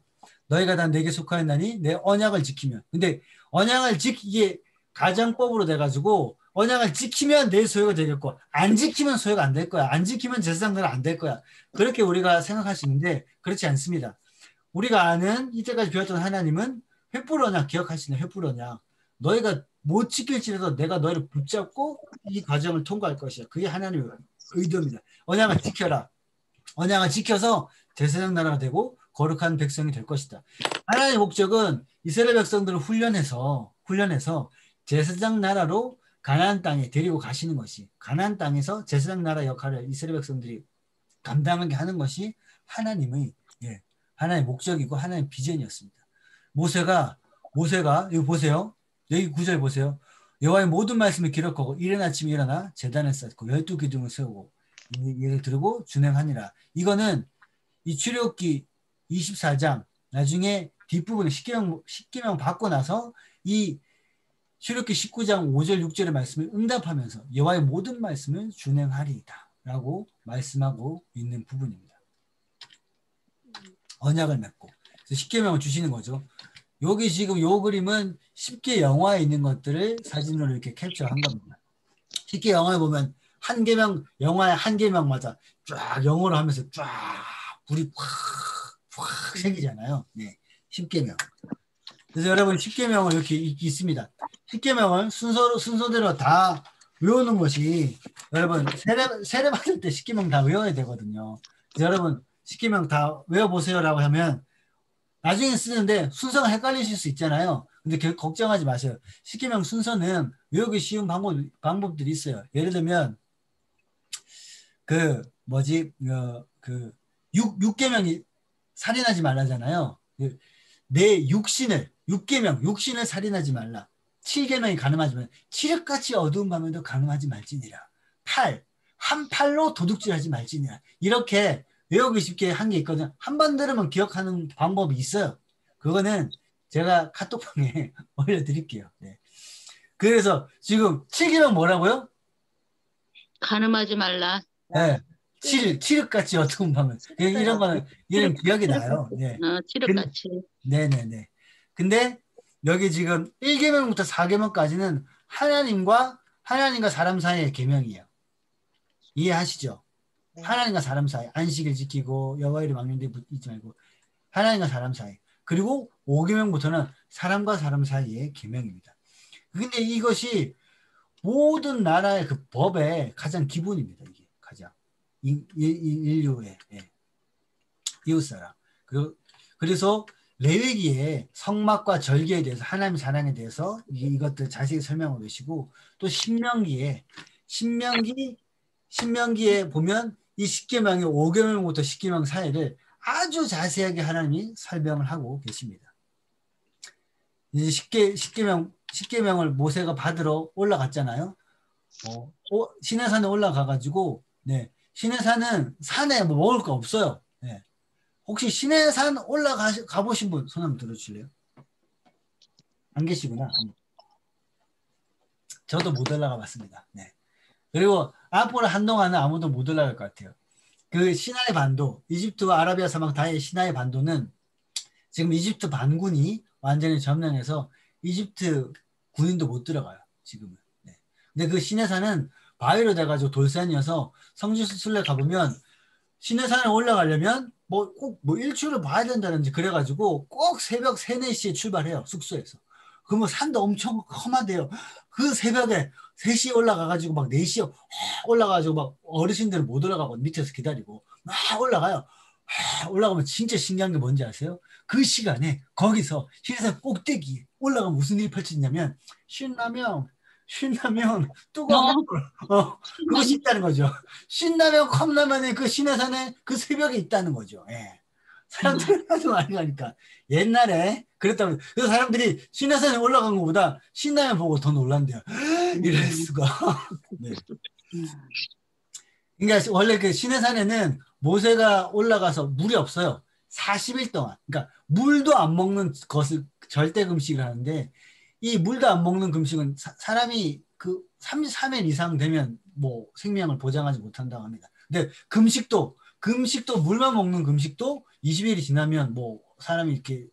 너희가 다 내게 속하였나니 내 언약을 지키면. 근데 언약을 이게 가정법으로 돼가지고 언약을 지키면 내 소유가 되겠고 안 지키면 소유가 안 될 거야. 안 지키면 제사장들은 안 될 거야. 그렇게 우리가 생각할 수 있는데 그렇지 않습니다. 우리가 아는 이때까지 배웠던 하나님은 횃불 언약 기억하시는 횃불 언약. 너희가 못 지킬지라도 내가 너희를 붙잡고 이 과정을 통과할 것이야. 그게 하나님의 의도입니다. 언약을 지켜라. 언약을 지켜서 제사장 나라가 되고 거룩한 백성이 될 것이다. 하나님의 목적은 이스라엘 백성들을 훈련해서 제사장 나라로 가나안 땅에 데리고 가시는 것이, 가나안 땅에서 제사장 나라 역할을 이스라엘 백성들이 감당하게 하는 것이 하나님의 목적이고 하나님의 비전이었습니다. 모세가 여기 보세요. 여기 9절 보세요. 여호와의 모든 말씀을 기록하고 이른 아침에 일어나 제단을 쌓고 12기둥을 세우고 예를 들고 준행하니라. 이거는 이 출애굽기 24장 나중에 뒷부분에 십계명 받고 나서 이 출애굽기 19장 5절 6절의 말씀을 응답하면서 여호와의 모든 말씀을 준행하리이다 라고 말씀하고 있는 부분입니다. 언약을 맺고 십계명을 주시는 거죠. 여기 지금 요 그림은 10개 영화에 있는 것들을 사진으로 이렇게 캡처한 겁니다. 10개 영화에 보면 한 계명, 영화의 한 계명마다 쫙 영어로 하면서 쫙 불이 확 생기잖아요. 네, 10계명. 그래서 여러분 10계명을 이렇게 있습니다. 10계명을 순서대로 다 외우는 것이, 여러분 세례 받을 때 10계명 다 외워야 되거든요. 그래서 여러분 10계명 다 외워보세요라고 하면 나중에 쓰는데 순서가 헷갈리실 수 있잖아요. 근데 걱정하지 마세요. 10계명 순서는 외우기 쉬운 방법들이 있어요. 예를 들면 6계명이 살인하지 말라잖아요. 내 육신을 6계명 육신을 살인하지 말라. 7계명이 가늠하지 말라. 칠흑같이 어두운 밤에도 가늠하지 말지니라. 한 팔로 도둑질하지 말지니라. 이렇게 외우기 쉽게 한 게 있거든요. 한 번 들으면 기억하는 방법이 있어요. 그거는 제가 카톡방에 올려드릴게요. 네. 그래서 지금 7계명 뭐라고요? 가늠하지 말라. 네. 칠흑같이 어두운 밤에. 이런 거는 얘는 기억이 나요. 네. 칠흑같이. 네네네. 근데 여기 지금 1계명부터 4계명까지는 하나님과 사람 사이의 계명이에요. 이해하시죠? 네. 하나님과 사람 사이, 안식일 지키고 여호와 이름 망령되 잊지 말고, 하나님과 사람 사이. 그리고 5계명부터는 사람과 사람 사이의 계명입니다. 근데 이것이 모든 나라의 그 법의 가장 기본입니다. 이게 가장 인류의 이웃사랑. 그래서 레위기에 성막과 절기에 대해서, 하나님 사랑에 대해서 이것들 자세히 설명하고 계시고, 또 신명기에 보면 이 10계명의 5계명부터 10계명 사이를 아주 자세하게 하나님이 설명을 하고 계십니다. 이제 10계명을 모세가 받으러 올라갔잖아요. 시내산에 올라가가지고, 네, 시내산은 산에 뭐 먹을 거 없어요. 네. 혹시 시내산 가보신 분 손 한번 들어주실래요? 안 계시구나. 저도 못 올라가 봤습니다. 네. 그리고 앞으로 한동안은 아무도 못 올라갈 것 같아요. 그 시나이 반도, 이집트와 아라비아 사막 다의 시나이 반도는 지금 이집트 반군이 완전히 점령해서 이집트 군인도 못 들어가요. 지금은. 네. 근데 그 시내산은 바위로 돼가지고 돌산이어서 성지순례 가보면 시내산에 올라가려면 꼭 일출을 봐야 된다든지 그래가지고 꼭 새벽 3, 4시에 출발해요. 숙소에서. 그러면 산도 엄청 험하대요. 그 새벽에 3시에 올라가가지고 막 4시에 올라가가지고 막 어르신들은 못 올라가고 밑에서 기다리고 막 올라가요. 올라가면 진짜 신기한 게 뭔지 아세요? 그 시간에 거기서 시내산 꼭대기 올라가면 무슨 일이 펼쳐지냐면 신라면 뜨거운 그것이 있다는 거죠. 신라면 컵라면이 그 시내산에 그 새벽에 있다는 거죠. 예. 사람들이 하도 많이 가니까 옛날에 그랬다고. 그래서 사람들이 시내산에 올라간 것보다 신라면 보고 더 놀란대요. 이럴 수가. 네. 그러니까 원래 그 시내산에는 모세가 올라가서 물이 없어요. 40일 동안. 그러니까 물도 안 먹는 것을 절대 금식을 하는데, 이 물도 안 먹는 금식은 사람이 그 33일 이상 되면 뭐 생명을 보장하지 못한다고 합니다. 근데 금식도 물만 먹는 금식도 20일이 지나면 뭐 사람이 이렇게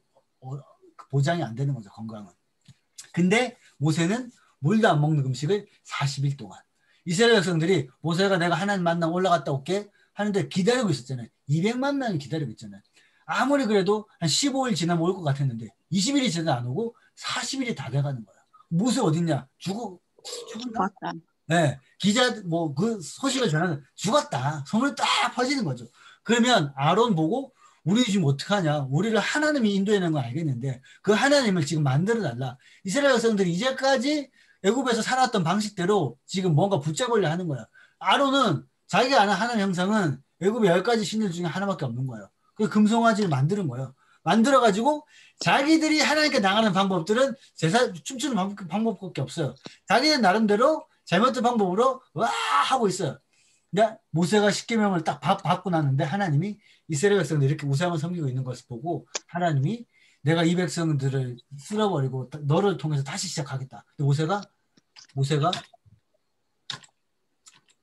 보장이 안 되는 거죠, 건강은. 근데 모세는 물도 안 먹는 금식을 40일 동안. 이스라엘 백성들이 모세가 내가 하나님 만나 올라갔다 올게 하는데 기다리고 있었잖아요. 200만 명이 기다리고 있잖아요. 아무리 그래도 한 15일 지나면 올 것 같았는데 20일이 지나도 안 오고 40일이 다 돼가는 거야. 모세 어딨냐? 죽은다? 네, 기자 뭐 그 소식을 전하는 죽었다. 소문이 딱 퍼지는 거죠. 그러면 아론 보고 우리 지금 어떡하냐? 우리를 하나님이 인도해낸 건 알겠는데 그 하나님을 지금 만들어 달라. 이스라엘 백성들이 이제까지 애굽에서 살았던 방식대로 지금 뭔가 붙잡으려 하는 거야. 아론은 자기가 아는 하나님 형상은 애굽의 10가지 신들 중에 하나밖에 없는 거예요. 그 금송아지를 만드는 거예요. 만들어가지고 자기들이 하나님께 나가는 방법들은 제사 춤추는 방법밖에 없어요. 자기들 나름대로 잘못된 방법으로 와 하고 있어요. 근데 모세가 십계명을 딱 받고 났는데 하나님이 이스라엘 백성들 이렇게 우상을 섬기고 있는 것을 보고 하나님이 내가 이 백성들을 쓸어버리고 너를 통해서 다시 시작하겠다. 근데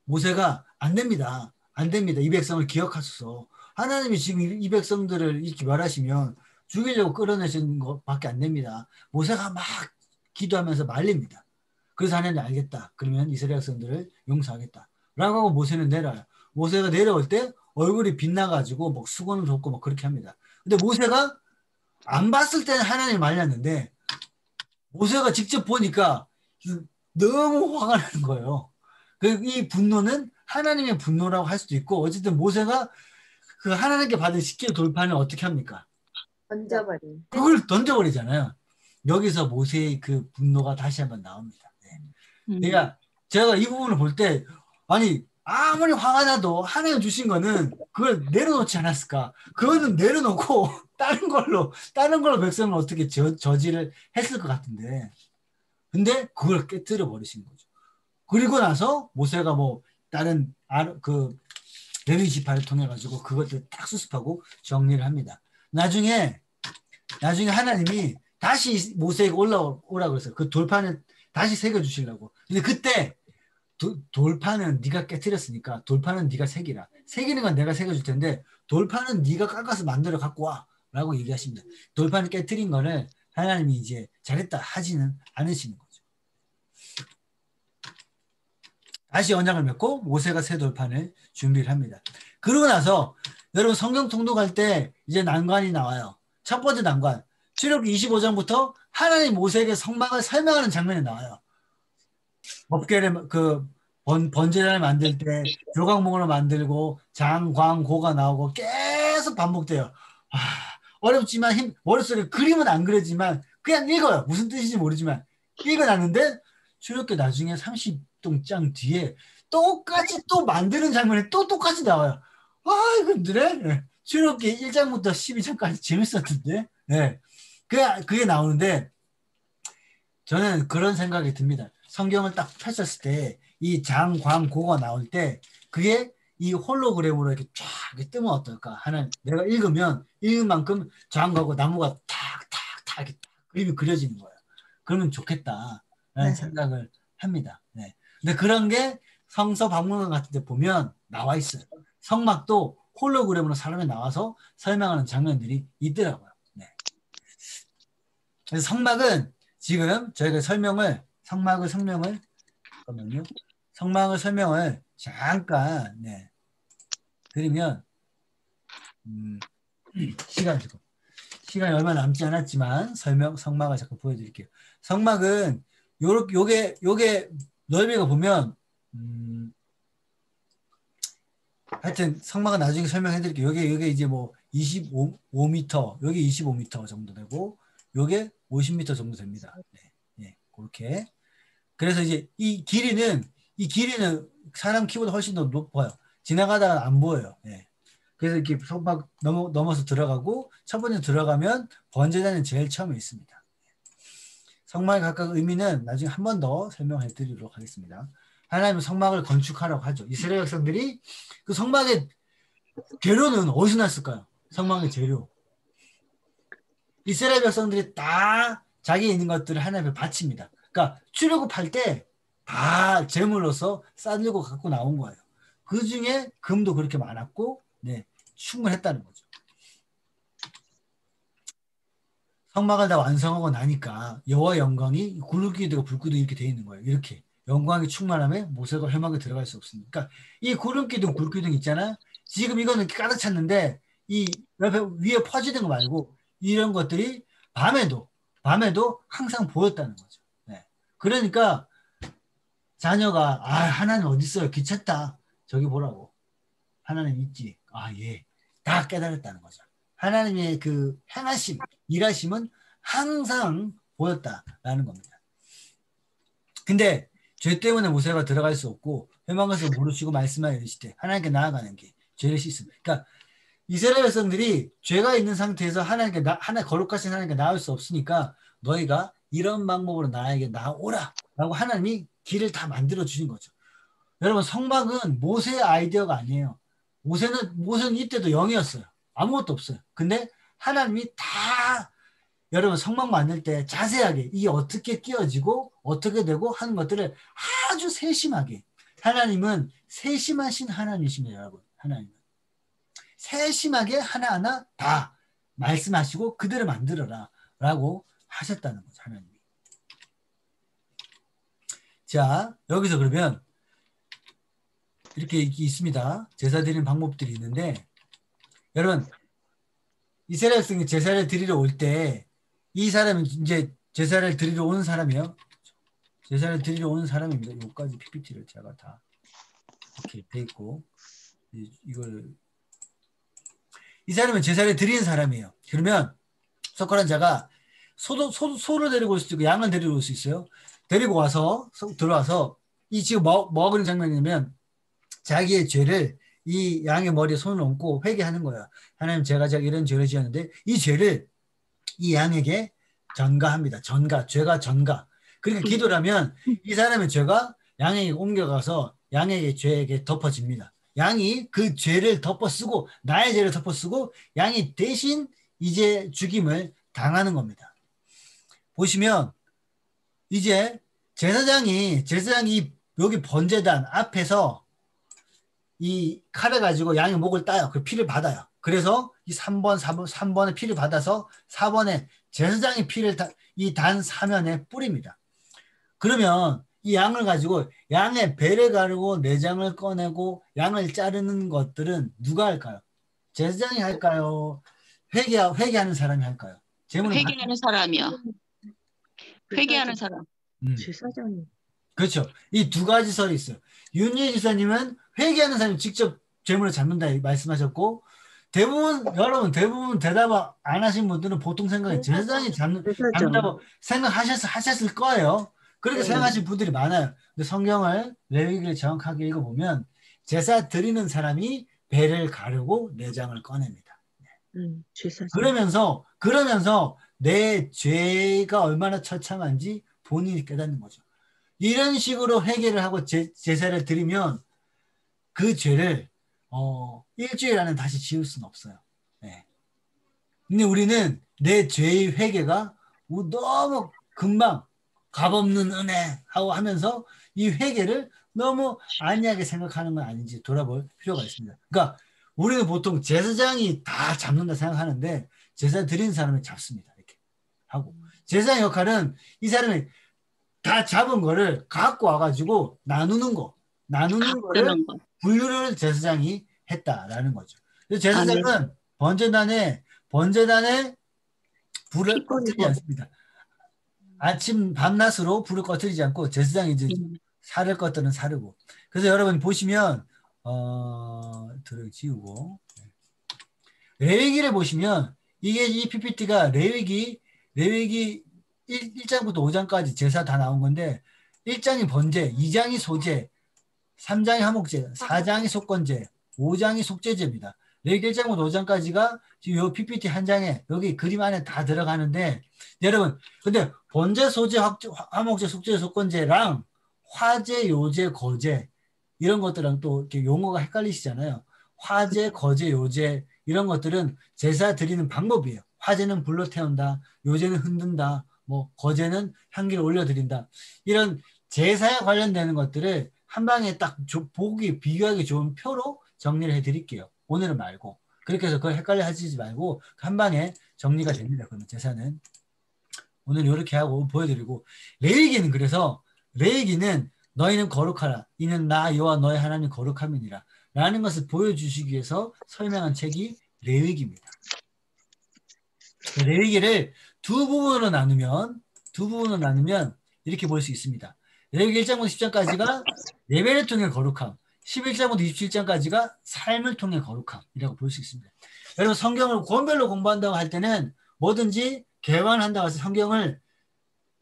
모세가 안 됩니다. 안 됩니다. 이 백성을 기억하소서. 하나님이 지금 이 백성들을 이렇게 말하시면 죽이려고 끌어내시는 것밖에 안 됩니다. 모세가 막 기도하면서 말립니다. 그래서 하나님 알겠다. 그러면 이스라엘 백성들을 용서하겠다. 라고 하고 모세는 내려와요. 모세가 내려올 때 얼굴이 빛나가지고 막 수건을 덮고 막 그렇게 합니다. 근데 모세가 안 봤을 때는 하나님 말렸는데 모세가 직접 보니까 너무 화가 나는 거예요. 이 분노는 하나님의 분노라고 할 수도 있고 어쨌든 모세가 그 하나님께 받은 십계 돌판을 어떻게 합니까? 던져버려. 그걸 던져버리잖아요. 여기서 모세의 그 분노가 다시 한번 나옵니다. 네. 그러니까 제가 이 부분을 볼 때 아니 아무리 화가 나도 하나님 주신 거는 그걸 내려놓지 않았을까? 그거는 내려놓고 다른 걸로 백성을 어떻게 저지를 했을 것 같은데 근데 그걸 깨뜨려 버리신 거죠. 그리고 나서 모세가 뭐 다른 그 레위 지파를 통해 가지고 그것들 딱 수습하고 정리를 합니다. 나중에 하나님이 다시 모세에게 올라오라 그랬어요. 그 돌판을 다시 새겨 주시려고. 근데 그때 돌판은 네가 깨뜨렸으니까 돌판은 네가 새기라. 새기는 건 내가 새겨줄 텐데 돌판은 네가 깎아서 만들어 갖고 와라고 얘기하십니다. 돌판을 깨뜨린 거를 하나님이 이제 잘했다 하지는 않으시는 거죠. 다시 언약을 맺고 모세가 새 돌판을 준비를 합니다. 그러고 나서 여러분 성경 통독할 때 이제 난관이 나와요. 첫 번째 난관. 출애굽기 25장부터 하나님 모세에게 성막을 설명하는 장면이 나와요. 법궤를 그 번제단을 만들 때 조각목으로 만들고 장, 광, 고가 나오고 계속 반복돼요. 어렵지만 머릿속에 그림은 안 그려지만 그냥 읽어요. 무슨 뜻인지 모르지만 읽어놨는데 출애굽기 나중에 30장 뒤에 똑같이 또 만드는 장면이 또 똑같이 나와요. 이거 그래? 출애굽기 1장부터 12장까지 재밌었는데 네. 그게 나오는데 저는 그런 생각이 듭니다. 성경을 딱 펼쳤을 때 이 장, 광, 고가 나올 때 그게 이 홀로그램으로 이렇게 쫙 뜨면 어떨까 하는 내가 읽은 만큼 장하고 나무가 탁탁탁 이렇게 그림이 그려지는 거예요. 그러면 좋겠다라는 네. 생각을 합니다. 네. 근데 그런 게 성서 박물관 같은 데 보면 나와 있어요. 성막도 홀로그램으로 사람이 나와서 설명하는 장면들이 있더라고요. 네. 그래서 성막은 지금 저희가 성막을 설명을 잠깐 드리면 시간이 얼마 남지 않았지만 성막을 잠깐 보여드릴게요. 성막은 요게 넓이가 보면 하여튼 성막은 나중에 설명해드릴게요. 요게 이제 뭐 25m, 여기 25m 정도 되고 요게 50m 정도 됩니다. 네, 그렇게. 그래서 이제 이 길이는 사람 키보다 훨씬 더 높아요. 지나가다가 안 보여요. 네. 그래서 이렇게 성막 넘어서 들어가고 첫 번째 들어가면 번제단은 제일 처음에 있습니다. 성막의 각각 의미는 나중에 한 번 더 설명해 드리도록 하겠습니다. 하나님은 성막을 건축하라고 하죠. 이스라엘 백성들이 그 성막의 재료는 어디서 났을까요? 성막의 재료. 이스라엘 백성들이 다 자기에 있는 것들을 하나님께 바칩니다. 그러니까 출애굽할 때 다 제물로서 싸들고 갖고 나온 거예요. 그 중에 금도 그렇게 많았고 충분했다는 거죠. 성막을 다 완성하고 나니까 여호와 영광이 굴기둥이 되고 불기둥이 이렇게 되어 있는 거예요. 이렇게 영광이 충만하면 모세가 회막에 들어갈 수 없습니다. 그러니까 이 구름기둥 불기둥 있잖아. 지금 이거는 가득 찼는데 이 옆에 위에 퍼지는 거 말고 이런 것들이 밤에도 항상 보였다는 거죠. 네. 그러니까 자녀가 하나님 어디 있어요? 귀찮다. 저기 보라고. 하나님 있지. 예. 다 깨달았다는 거죠. 하나님의 그 행하심, 일하심은 항상 보였다라는 겁니다. 근데 죄 때문에 모세가 들어갈 수 없고 회망에서 물으시고 말씀하여 이르시되 하나님께 나아가는 게 죄를 씻음. 그러니까 이스라엘 백성들이 죄가 있는 상태에서 하나님께 거룩하신 하나님께 나올 수 없으니까 너희가 이런 방법으로 나에게 나오라 라고 하나님이 길을 다 만들어 주신 거죠. 여러분, 성막은 모세의 아이디어가 아니에요. 모세는 이때도 0이었어요. 아무것도 없어요. 근데 하나님이 다 여러분 성막 만들 때 자세하게 이게 어떻게 끼워지고 어떻게 되고 하는 것들을 아주 세심하게, 하나님은 세심하신 하나님이십니다. 여러분, 하나님은 세심하게 하나하나 다 말씀하시고 그대로 만들어라 라고 하셨다는 거죠. 하나님이. 자, 여기서 그러면 이렇게 있습니다. 제사 드리는 방법들이 있는데, 여러분, 이스라엘 백성이 제사를 드리러 올 때 이 사람은 이제 제사를 드리러 오는 사람이에요. 제사를 드리러 오는 사람입니다. 여기까지 PPT를 제가 다 이렇게 돼 있고, 이 사람은 제사를 드리는 사람이에요. 그러면 석가란 자가 소를 데리고 올 수도 있고 양을 데리고 올 수 있어요. 데리고 와서 들어와서 이 지금 먹는 장면이면 자기의 죄를 이 양의 머리에 손을 얹고 회개하는 거야. 하나님, 제가 이런 죄를 지었는데 이 죄를 이 양에게 전가합니다. 죄가 전가. 그러니까 기도를 하면 이 사람의 죄가 양에게 옮겨가서 양에게 죄에게 덮어집니다. 양이 그 죄를 덮어쓰고 나의 죄를 덮어쓰고 양이 대신 이제 죽임을 당하는 겁니다. 보시면 이제 제사장이 여기 번제단 앞에서 이 칼을 가지고 양의 목을 따요. 그 피를 받아요. 그래서 이 3번의 피를 받아서 4번에 제사장의 피를 이 단 사면에 뿌립니다. 그러면 이 양을 가지고 양의 배를 가르고 내장을 꺼내고 양을 자르는 것들은 누가 할까요? 제사장이 할까요? 회개하는 사람이 할까요? 회개하는 사람이요. 회개하는 사람. 제사장이. 그렇죠. 이 두 가지 설이 있어요. 윤희 지사님은 회개하는 사람이 직접 재물을 잡는다 말씀하셨고, 여러분 대부분 대답 안 하신 분들은 보통 생각에 제사장이 잡는다고 생각하셨을 거예요. 그렇게 생각하시는 분들이 많아요. 근데 성경을 레위기를 정확하게 읽어보면 제사 드리는 사람이 배를 가르고 내장을 꺼냅니다. 제사장. 그러면서 내 죄가 얼마나 처참한지 본인이 깨닫는 거죠. 이런 식으로 회개를 하고 제사를 드리면 그 죄를 일주일 안에 다시 지울 수는 없어요. 네. 근데 우리는 내 죄의 회개가 너무 금방 값없는 은혜 하고 하면서 이 회개를 너무 안이하게 생각하는 건 아닌지 돌아볼 필요가 있습니다. 그러니까 우리는 보통 제사장이 다 잡는다 생각하는데 제사 드리는 사람이 잡습니다. 이렇게 하고 제사장 역할은 이 사람이 다 잡은 거를 갖고 와가지고 나누는 거를 분류를 제사장이 했다라는 거죠. 제사장은 번제단에 불을 꺼뜨리지 않습니다. 아침 밤낮으로 불을 꺼뜨리지 않고 제사장이 이제 살을 것들은 사르고. 그래서 여러분 보시면 들을 지우고 레위기를 보시면 이 PPT가 레위기 1장부터 5장까지 제사 다 나온 건데 1장이 번제, 2장이 소제, 3장이 화목제, 4장이 속건제, 5장이 속죄제입니다. 레위기 1장부터 5장까지가 지금 요 PPT 한 장에 여기 그림 안에 다 들어가는데 여러분 근데 번제, 소제, 화목제, 속죄제, 속건제랑 화제, 요제, 거제 이런 것들랑 또 이렇게 용어가 헷갈리시잖아요. 화제, 거제, 요제 이런 것들은 제사 드리는 방법이에요. 화제는 불로 태운다. 요제는 흔든다. 뭐 거제는 향기를 올려드린다. 이런 제사에 관련되는 것들을 한 방에 딱 비교하기 좋은 표로 정리를 해드릴게요. 오늘은 말고. 그렇게 해서 그걸 헷갈려 하시지 말고 한 방에 정리가 됩니다. 그러면 제사는. 오늘 이렇게 하고 보여드리고 레위기는 그래서 레위기는 너희는 거룩하라. 이는 나 여호와 너희 하나님 거룩함이니라. 라는 것을 보여주시기 위해서 설명한 책이 레위기입니다. 레위기를 두 부분으로 나누면 이렇게 볼 수 있습니다. 레위기 1장부터 10장까지가 예배를 통해 거룩함, 11장부터 27장까지가 삶을 통해 거룩함이라고 볼 수 있습니다. 여러분 성경을 권별로 공부한다고 할 때는 뭐든지 개관한다고 해서 성경을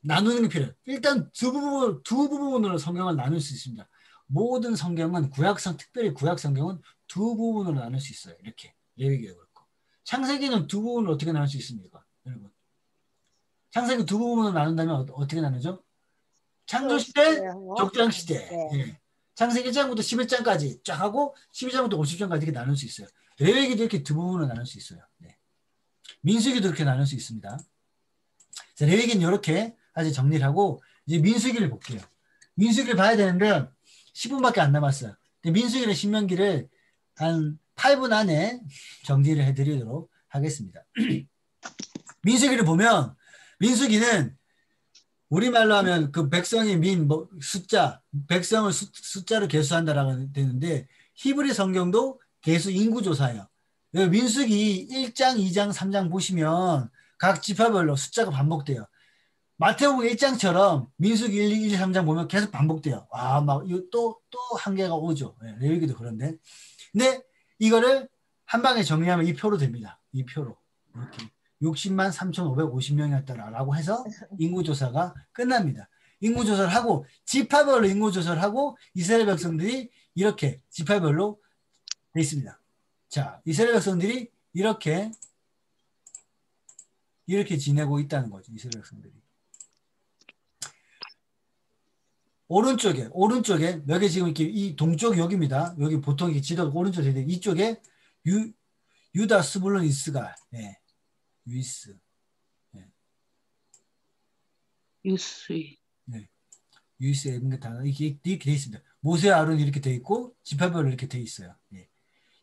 나누는 게 필요해요. 일단 두 부분으로 성경을 나눌 수 있습니다. 모든 성경은 특별히 구약 성경은 두 부분으로 나눌 수 있어요. 이렇게 레위기도 그렇고 창세기는 두 부분으로 어떻게 나눌 수 있습니까, 여러분? 창세기 두 부분으로 나눈다면 어떻게 나누죠? 창조시대, 족장시대. 네. 예. 창세기 1장부터 11장까지 쫙 하고 12장부터 50장까지 이렇게 나눌 수 있어요. 레위기도 이렇게 두 부분으로 나눌 수 있어요. 네. 민수기도 이렇게 나눌 수 있습니다. 자, 레위기는 이렇게 아주 정리를 하고 이제 민수기를 볼게요. 민수기를 봐야 되는데 10분밖에 안 남았어요. 민수기를 신명기를 한 8분 안에 정리를 해드리도록 하겠습니다. 민수기를 보면 민수기는 우리말로 하면 그 백성의 숫자, 백성을 숫자로 계수한다라고 되는데 히브리 성경도 계수 인구조사예요. 민수기 1장, 2장, 3장 보시면 각 지파별로 숫자가 반복돼요. 마태복음 1장처럼 민수기 1, 2, 3장 보면 계속 반복돼요. 와, 막 또 한계가 오죠. 네, 레위기도 그런데. 근데 이거를 한 방에 정리하면 이 표로 됩니다. 이 표로. 이렇게 60만 3,550명이었다라고 해서 인구조사가 끝납니다. 인구조사를 하고 지파별로 인구조사를 하고 이스라엘 백성들이 이렇게 지파별로 돼 있습니다. 자, 이스라엘 백성들이 이렇게 지내고 있다는 거죠. 이스라엘 백성들이. 오른쪽에 여기 지금 이렇게 이 동쪽 여기입니다. 여기 보통 이 지도 오른쪽에 있는데 이쪽에 유다, 스불론, 이스갈, 네. 유이스, 네. 유스이. 네. 유이스 이런 게 다 이렇게 돼 있습니다. 모세, 아론 이렇게 돼 있고 지파별로 이렇게 돼 있어요. 네.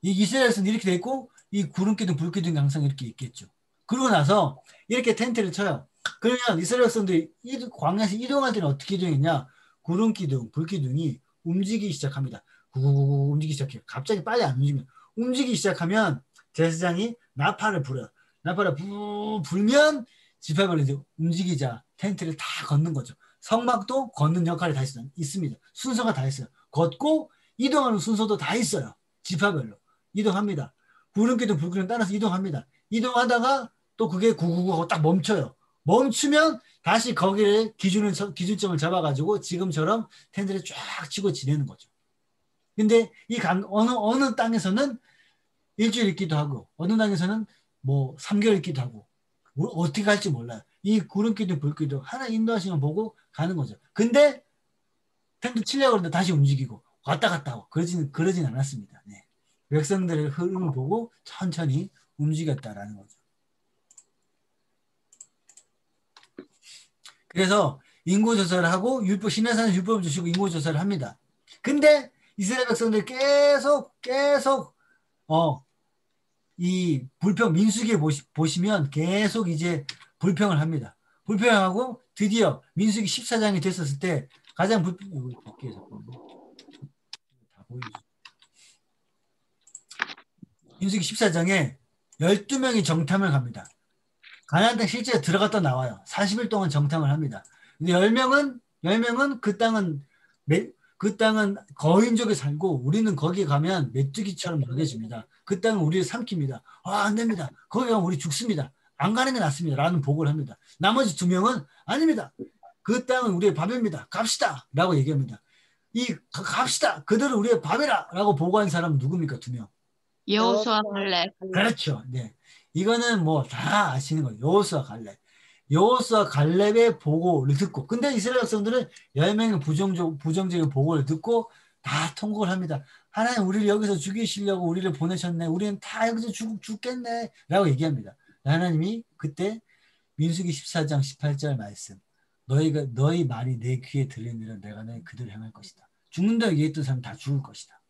이 이스라엘에서는 이렇게 돼 있고 이 구름기둥, 불기둥 항상 이렇게 있겠죠. 그러고 나서 이렇게 텐트를 쳐요. 그러면 이스라엘 백성들이 광야에서 이동할 때는 어떻게 이동했냐? 구름기둥, 불기둥이 움직이기 시작합니다. 구구구구 움직이기 시작해요. 갑자기 빨리 안 움직이면 움직이기 시작하면 제사장이 나팔을 불어요. 나팔을 불면 지파별로 이제 움직이자 텐트를 다 걷는 거죠. 성막도 걷는 역할이 다 있습니다. 순서가 다 있어요. 걷고 이동하는 순서도 다 있어요. 지파별로 이동합니다. 구름기둥, 불기둥 따라서 이동합니다. 이동하다가 또 그게 구구구 하고 딱 멈춰요. 멈추면 다시 거기를 기준점을 잡아가지고 지금처럼 텐트를 쫙 치고 지내는 거죠. 근데 이 어느 땅에서는 일주일 있기도 하고 어느 땅에서는 뭐 3개월 있기도 하고 어떻게 갈지 몰라요. 이 구름기둥, 불기둥 하나 인도하시면 보고 가는 거죠. 근데 텐트 치려고 그러는데 다시 움직이고 왔다 갔다 하고 그러진 않았습니다. 네. 백성들의 흐름을 보고 천천히 움직였다라는 거죠. 그래서 인구조사를 하고 시내산에 율법을 주시고 인구조사를 합니다. 근데 이스라엘 백성들이 계속 이 민수기에 보시면 계속 이제 불평을 합니다. 불평하고 드디어 민수기 14장이 됐었을 때 가장 다 보이죠. 민수기 14장에 12명이 정탐을 갑니다. 가나안 땅 실제 들어갔다 나와요. 40일 동안 정탐을 합니다. 근데 10명은 그 땅은 거인족이 살고 우리는 거기 가면 메뚜기처럼 여겨집니다. 그 땅은 우리를 삼킵니다. 안 됩니다. 거기 가면 우리 죽습니다. 안 가는 게 낫습니다. 라는 보고를 합니다. 나머지 2명은 아닙니다. 그 땅은 우리의 밥입니다. 갑시다. 라고 얘기합니다. 갑시다. 그들은 우리의 밥이라. 라고 보고한 사람은 누굽니까? 2명. 여호수아 갈렙. 그렇죠. 네. 이거는 뭐 다 아시는 거예요. 여호수아 갈렙의 보고를 듣고 근데 이스라엘 백성들은 10명의 부정적인 보고를 듣고 다 통곡을 합니다. 하나님 우리를 여기서 죽이시려고 우리를 보내셨네. 우리는 다 여기서 죽겠네. 라고 얘기합니다. 하나님이 그때 민수기 14장 18절 말씀 너희 말이 내 귀에 들리면 내가 그들을 향할 것이다. 죽는다고 얘기했던 사람 다 죽을 것이다.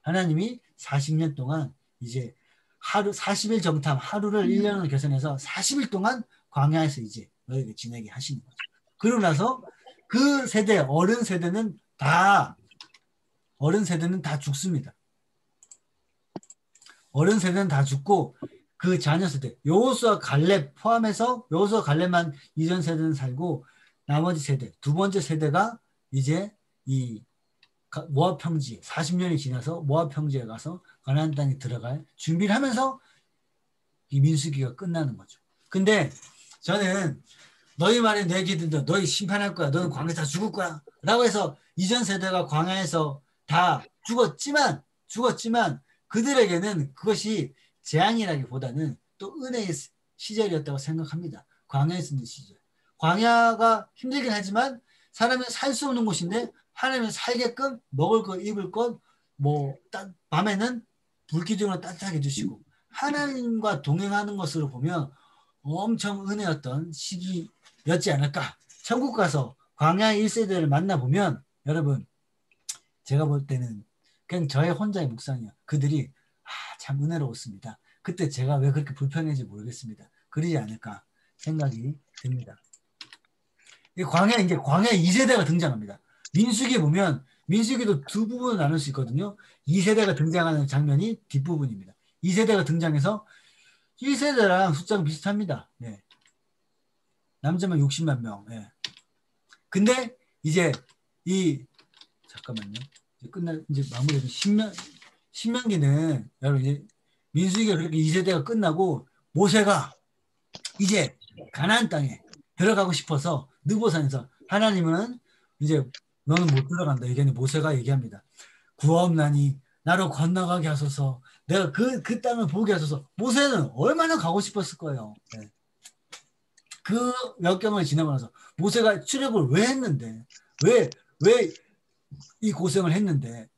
하나님이 40년 동안 이제 40일 정탐 하루를 1년으로 계산해서 40일 동안 광야에서 이제 너희에게 지내게 하시는 거죠. 그러고 나서 그 세대 어른 세대는 다 죽습니다. 어른 세대는 다 죽고 그 자녀 세대 여호수아 갈렙 포함해서 여호수아 갈렙만 이전 세대는 살고 나머지 세대 두 번째 세대가 이제 이 모압 평지 40년이 지나서 모압 평지에 가서 가나안 땅에 들어갈 준비를 하면서 이 민수기가 끝나는 거죠. 근데 저는 너희 말에 내 귀 듣는다. 너희 심판할 거야. 너는 광야에 다 죽을 거야. 라고 해서 이전 세대가 광야에서 다 죽었지만 그들에게는 그것이 재앙이라기보다는 또 은혜의 시절이었다고 생각합니다. 광야에 있는 시절. 광야가 힘들긴 하지만 사람이 살 수 없는 곳인데 하나님은 살게끔 먹을 것, 입을 것, 밤에는 불기둥으로 따뜻하게 해주시고 하나님과 동행하는 것으로 보면 엄청 은혜였던 시기였지 않을까. 천국 가서 광야 1세대를 만나보면 여러분 제가 볼 때는 그냥 저의 혼자의 묵상이야. 그들이 참 은혜로웠습니다. 그때 제가 왜 그렇게 불평했는지 모르겠습니다. 그러지 않을까 생각이 듭니다. 이제 광야 2세대가 등장합니다. 민수기에 보면 민수기도 두 부분으로 나눌 수 있거든요. 2세대가 등장하는 장면이 뒷부분입니다. 2세대가 등장해서 1세대랑 숫자가 비슷합니다. 네. 남자만 60만 명. 네. 근데 이제 잠깐만요. 이제 마무리해서 신명기는 여러분 이제 민수기가 그렇게 2세대가 끝나고 모세가 이제 가나안 땅에 들어가고 싶어서 느보산에서 하나님은 이제 너는 못 들어간다. 얘기하니 모세가 얘기합니다. 구하옵나니 나로 건너가게 하소서. 내가 그 땅을 보게 하소서. 모세는 얼마나 가고 싶었을 거예요. 네. 그 역경을 지나고 나서 모세가 출애굽을 왜 했는데 왜 이 고생을 했는데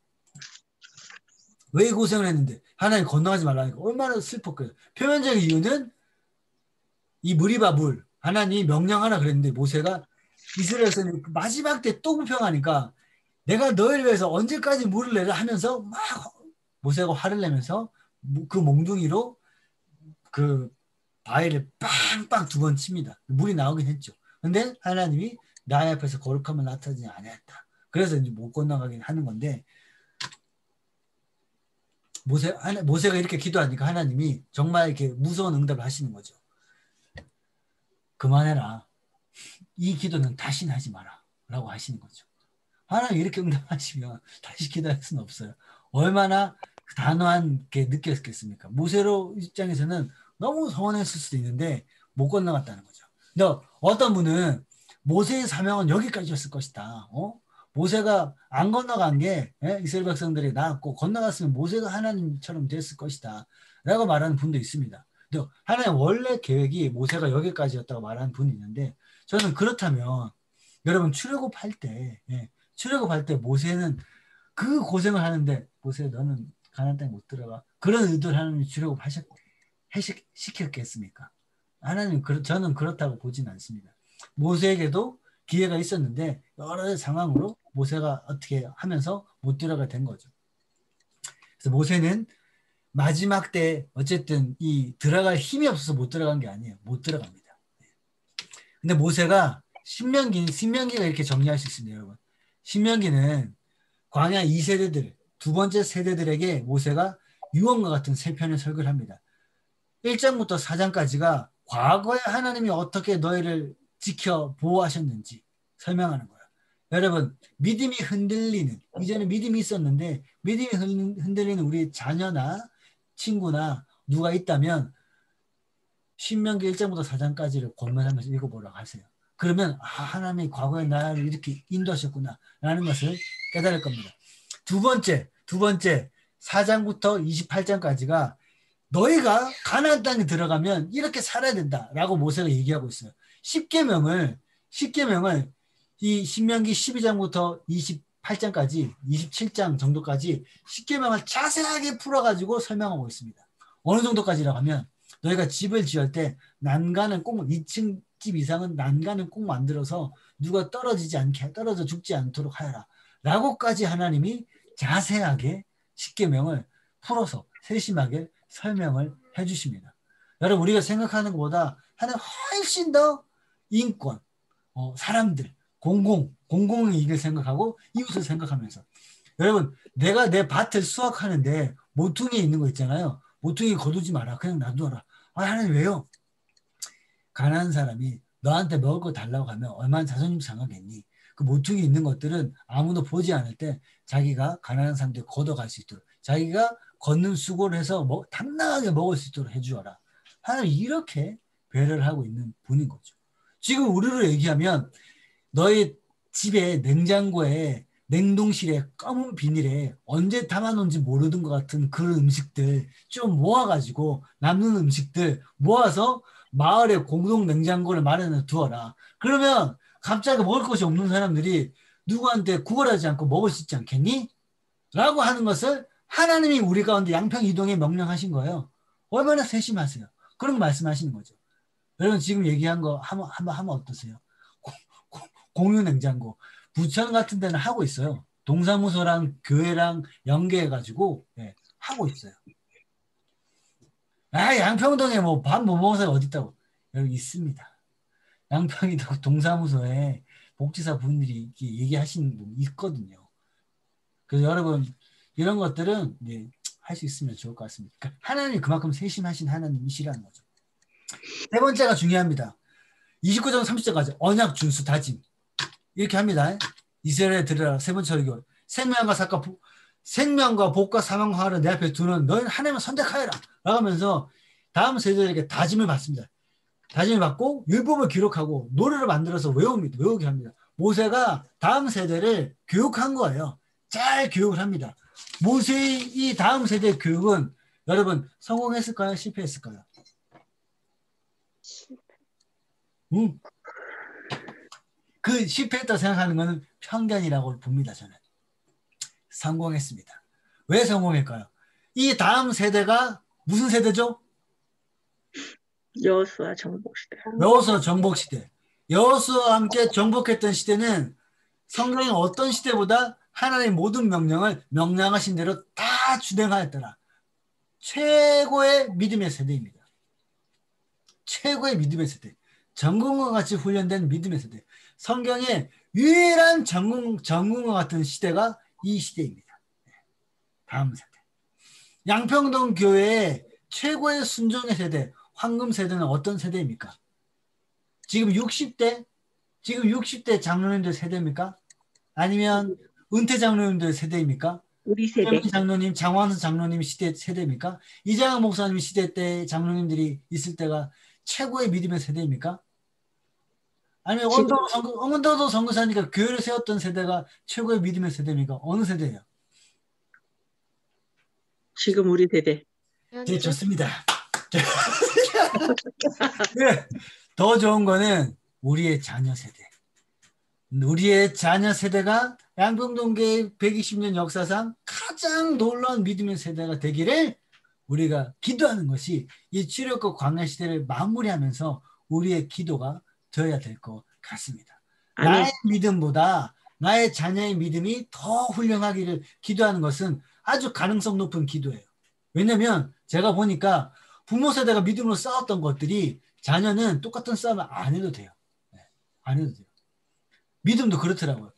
왜 이 고생을 했는데 하나님 건너가지 말라니까 얼마나 슬펐겠어요. 표면적인 이유는 이 무리바 물 하나님이 명령하라 그랬는데 모세가 이스라엘에서는 마지막 때 또 불평하니까 내가 너희를 위해서 언제까지 물을 내라 하면서 막 모세가 화를 내면서 그 몽둥이로 그 바위를 빵빵 2번 칩니다. 물이 나오긴 했죠. 근데 하나님이 나의 앞에서 거룩함을 나타내지 않았다. 그래서 이제 못 건너가긴 하는 건데 모세가 이렇게 기도하니까 하나님이 정말 이렇게 무서운 응답을 하시는 거죠. 그만해라. 이 기도는 다시는 하지 마라. 라고 하시는 거죠. 하나님 이렇게 응답하시면 다시 기도할 수는 없어요. 얼마나 단호하게 느꼈겠습니까? 모세로 입장에서는 너무 서운했을 수도 있는데 못 건너갔다는 거죠. 근데 어떤 분은 모세의 사명은 여기까지였을 것이다. 모세가 안 건너간 게 이스라엘 백성들이 나았고 건너갔으면 모세가 하나님처럼 됐을 것이다. 라고 말하는 분도 있습니다. 근데 하나님 원래 계획이 모세가 여기까지였다고 말하는 분이 있는데 저는 그렇다면 여러분 출애굽할 때 모세는 그 고생을 하는데 모세 너는 가나안 땅에 못 들어가. 그런 의도를 하나님이 출애굽 시켰겠습니까? 하나님 저는 그렇다고 보지는 않습니다. 모세에게도 기회가 있었는데 여러 상황으로 모세가 어떻게 하면서 못 들어가 된 거죠. 그래서 모세는 마지막 때 어쨌든 들어갈 힘이 없어서 못 들어간 게 아니에요. 못 들어갑니다. 근데 모세가 신명기가 이렇게 정리할 수 있습니다, 여러분. 신명기는 광야 2세대들, 두 번째 세대들에게 모세가 유언과 같은 세 편의 설교를 합니다. 1장부터 4장까지가 과거에 하나님이 어떻게 너희를 지켜 보호하셨는지 설명하는 거예요. 여러분 믿음이 흔들리는 이전에 믿음이 있었는데 믿음이 흔들리는 우리 자녀나 친구나 누가 있다면 신명기 1장부터 4장까지를 권면하면서 읽어보라고 하세요. 그러면 하나님이 과거에 나를 이렇게 인도하셨구나 라는 것을 깨달을 겁니다. 두 번째 4장부터 28장까지가 너희가 가나안 땅에 들어가면 이렇게 살아야 된다라고 모세가 얘기하고 있어요. 10계명을 이 신명기 12장부터 28장까지 27장 정도까지 10계명을 자세하게 풀어가지고 설명하고 있습니다. 어느 정도까지라고 하면 너희가 집을 지을 때 난간은 꼭 2층 집 이상은 난간은 꼭 만들어서 누가 떨어져 죽지 않도록 하여라 라고까지 하나님이 자세하게 10계명을 풀어서 세심하게 설명을 해주십니다. 여러분 우리가 생각하는 것보다 하나님 훨씬 더 인권, 사람들, 공공의 이익을 생각하고 이웃을 생각하면서 여러분 내가 내 밭을 수확하는데 모퉁이에 있는 거 있잖아요. 모퉁이 거두지 마라. 그냥 놔둬라. 하나님 왜요? 가난한 사람이 너한테 먹을 거 달라고 하면 얼마나 자존심 상하겠니? 그 모퉁이 있는 것들은 아무도 보지 않을 때 자기가 가난한 사람들 걷어갈 수 있도록 자기가 걷는 수고를 해서 당당하게 먹을 수 있도록 해주어라. 하나님 이렇게 배려를 하고 있는 분인 거죠. 지금 우리로 얘기하면 너희 집에 냉장고에 냉동실에 검은 비닐에 언제 담아놓은지 모르는 것 같은 그런 음식들 좀 모아가지고 남는 음식들 모아서 마을에 공동 냉장고를 마련해 두어라. 그러면 갑자기 먹을 것이 없는 사람들이 누구한테 구걸하지 않고 먹을 수 있지 않겠니? 라고 하는 것을 하나님이 우리 가운데 양평 이동에 명령하신 거예요. 얼마나 세심하세요. 그런 거 말씀하시는 거죠. 여러분 지금 얘기한 거 한번 하면 어떠세요? 공유 냉장고. 부천 같은 데는 하고 있어요. 동사무소랑 교회랑 연계해가지고 하고 있어요. 양평동에 뭐 밥 못 먹은 사람이 어디 있다고? 여기 있습니다. 양평이 동사무소에 복지사 분들이 얘기하시는 분 있거든요. 그래서 여러분 이런 것들은 할 수 있으면 좋을 것 같습니다. 그러니까 하나님이 그만큼 세심하신 하나님이시라는 거죠. 세 번째가 중요합니다. 29장 30절까지 언약 준수 다짐 이렇게 합니다. 이스라엘에 들으라 세 번째 설교 생명과 복과 사망과 화를 내 앞에 두는 너희는 하나님을 선택하여라 라고 하면서 다음 세대에게 다짐을 받습니다. 다짐을 받고 율법을 기록하고 노래를 만들어서 외우게 합니다. 모세가 다음 세대를 교육한 거예요. 잘 교육을 합니다. 모세의 이 다음 세대의 교육은 여러분 성공했을까요? 실패했을까요? 그 실패했다고 생각하는 것은 편견이라고 봅니다. 저는 성공했습니다. 왜 성공할까요? 이 다음 세대가 무슨 세대죠? 여호수아 정복시대. 여호수아 정복시대. 여호수아와 함께 정복했던 시대는 성경의 어떤 시대보다 하나님의 모든 명령을 명령하신 대로 다 준행하였더라. 최고의 믿음의 세대입니다. 최고의 믿음의 세대. 전공과 같이 훈련된 믿음의 세대. 성경의 유일한 전공과 같은 시대가 이 시대입니다. 다음 세대. 양평동 교회의 최고의 순종의 세대, 황금 세대는 어떤 세대입니까? 지금 60대 장로님들 세대입니까? 아니면 은퇴 장로님들 세대입니까? 우리 세대. 장로님, 장완수 장로님 세대입니까? 이장학 목사님 시대 때 장로님들이 있을 때가 최고의 믿음의 세대입니까? 아니면 언더도 선교사니까 교회를 세웠던 세대가 최고의 믿음의 세대입니까? 어느 세대예요? 지금 우리 세대. 네, 좋습니다. 네, 더 좋은 거는 우리의 자녀 세대. 우리의 자녀 세대가 양평동교회 120년 역사상 가장 놀라운 믿음의 세대가 되기를 우리가 기도하는 것이 이 출애굽과 광야 시대를 마무리하면서 우리의 기도가 되어야 될 것 같습니다. 나의 믿음보다 나의 자녀의 믿음이 더 훌륭하기를 기도하는 것은 아주 가능성 높은 기도예요. 왜냐하면 제가 보니까 부모 세대가 믿음으로 싸웠던 것들이 자녀는 똑같은 싸움을 안 해도 돼요. 안 해도 돼요. 믿음도 그렇더라고요.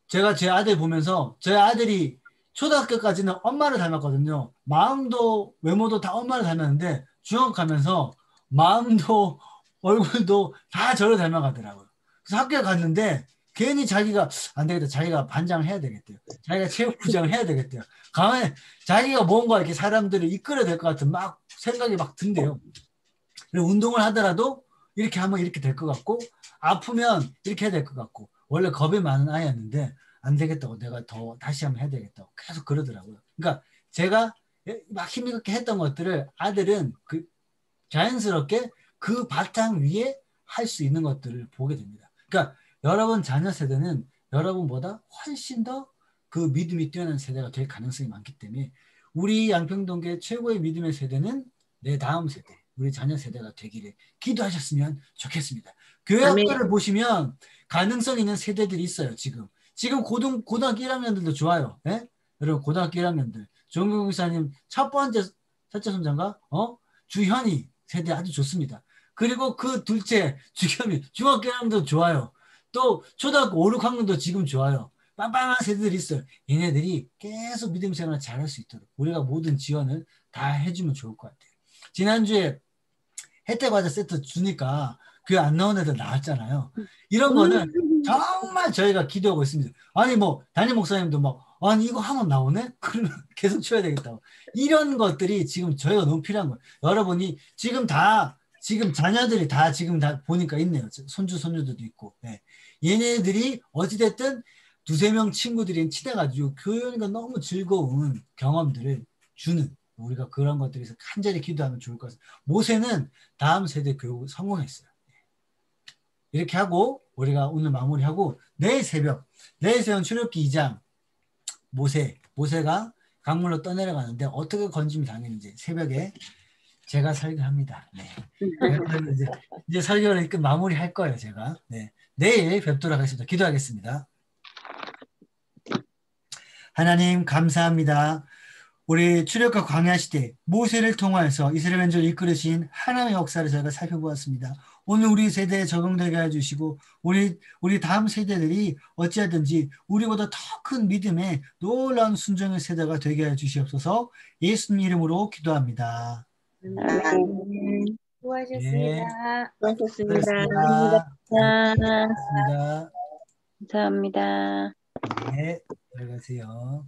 제가 제 아들 보면서 제 아들이 초등학교까지는 엄마를 닮았거든요. 마음도 외모도 다 엄마를 닮았는데 중학 가면서 마음도 얼굴도 다 저를 닮아가더라고요. 그래서 학교에 갔는데 괜히 자기가 안 되겠다. 자기가 반장을 해야 되겠대요. 자기가 체육부장을 해야 되겠대요. 가만히 자기가 뭔가 이렇게 사람들을 이끌어야 될 것 같은 막 생각이 막 든대요. 그리고 운동을 하더라도 이렇게 하면 이렇게 될 것 같고 아프면 이렇게 해야 될 것 같고 원래 겁이 많은 아이였는데 안 되겠다고 내가 더 다시 한번 해야 되겠다고 계속 그러더라고요. 그러니까 제가 막 힘있게 했던 것들을 아들은 자연스럽게 그 바탕 위에 할 수 있는 것들을 보게 됩니다. 그러니까 여러분 자녀 세대는 여러분보다 훨씬 더 그 믿음이 뛰어난 세대가 될 가능성이 많기 때문에 우리 양평동교회 최고의 믿음의 세대는 내 다음 세대, 우리 자녀 세대가 되기를 기도하셨으면 좋겠습니다. 교회 학교를 보시면 가능성 있는 세대들이 있어요. 지금 고등학교 1학년들도 좋아요. 예? 여러분 고등학교 1학년들 조은경 목사님 첫 번째 선장가 주현이 세대 아주 좋습니다. 그리고 그 둘째 주겸이 중학교 1학년도 좋아요. 또 초등학교 5, 6학년도 지금 좋아요. 빵빵한 세대들이 있어요. 얘네들이 계속 믿음 생활을 잘할 수 있도록 우리가 모든 지원을 다 해주면 좋을 것 같아요. 지난주에 혜택 과자 세트 주니까 교회 안 나온 애들 나왔잖아요. 이런 거는 정말 저희가 기도하고 있습니다. 아니 뭐 담임 목사님도 막 아니 이거 하면 나오네? 그러면 계속 쳐야 되겠다고. 이런 것들이 지금 저희가 너무 필요한 거예요. 여러분이 지금 자녀들이 다 지금 다 보니까 있네요. 손주들도 있고. 네. 얘네들이 어찌됐든 두세 명 친구들이 친해가지고 교회가 너무 즐거운 경험들을 주는, 우리가 그런 것들에서 간절히 기도하면 좋을 것 같아요. 모세는 다음 세대 교육 성공했어요. 이렇게 하고 우리가 오늘 마무리하고 내일 새벽 출애굽기 2장 모세가 강물로 떠내려가는데 어떻게 건짐이 당했는지 새벽에 제가 설교합니다. 네. 이제 설교를 끝 마무리할 거예요, 제가. 네. 내일 뵙도록 하겠습니다. 기도하겠습니다. 하나님 감사합니다. 우리 출애굽과 광야 시대 모세를 통하여서 이스라엘 민족을 이끌으신 하나님의 역사를 저희가 살펴보았습니다. 오늘 우리 세대에 적용되게 해주시고 우리 다음 세대들이 어찌하든지 우리보다 더 큰 믿음의 놀라운 순종의 세대가 되게 해주시옵소서. 예수님 이름으로 기도합니다. 수고하셨습니다. 수고하셨습니다. 감사합니다. 감사합니다. 네, 들어가세요.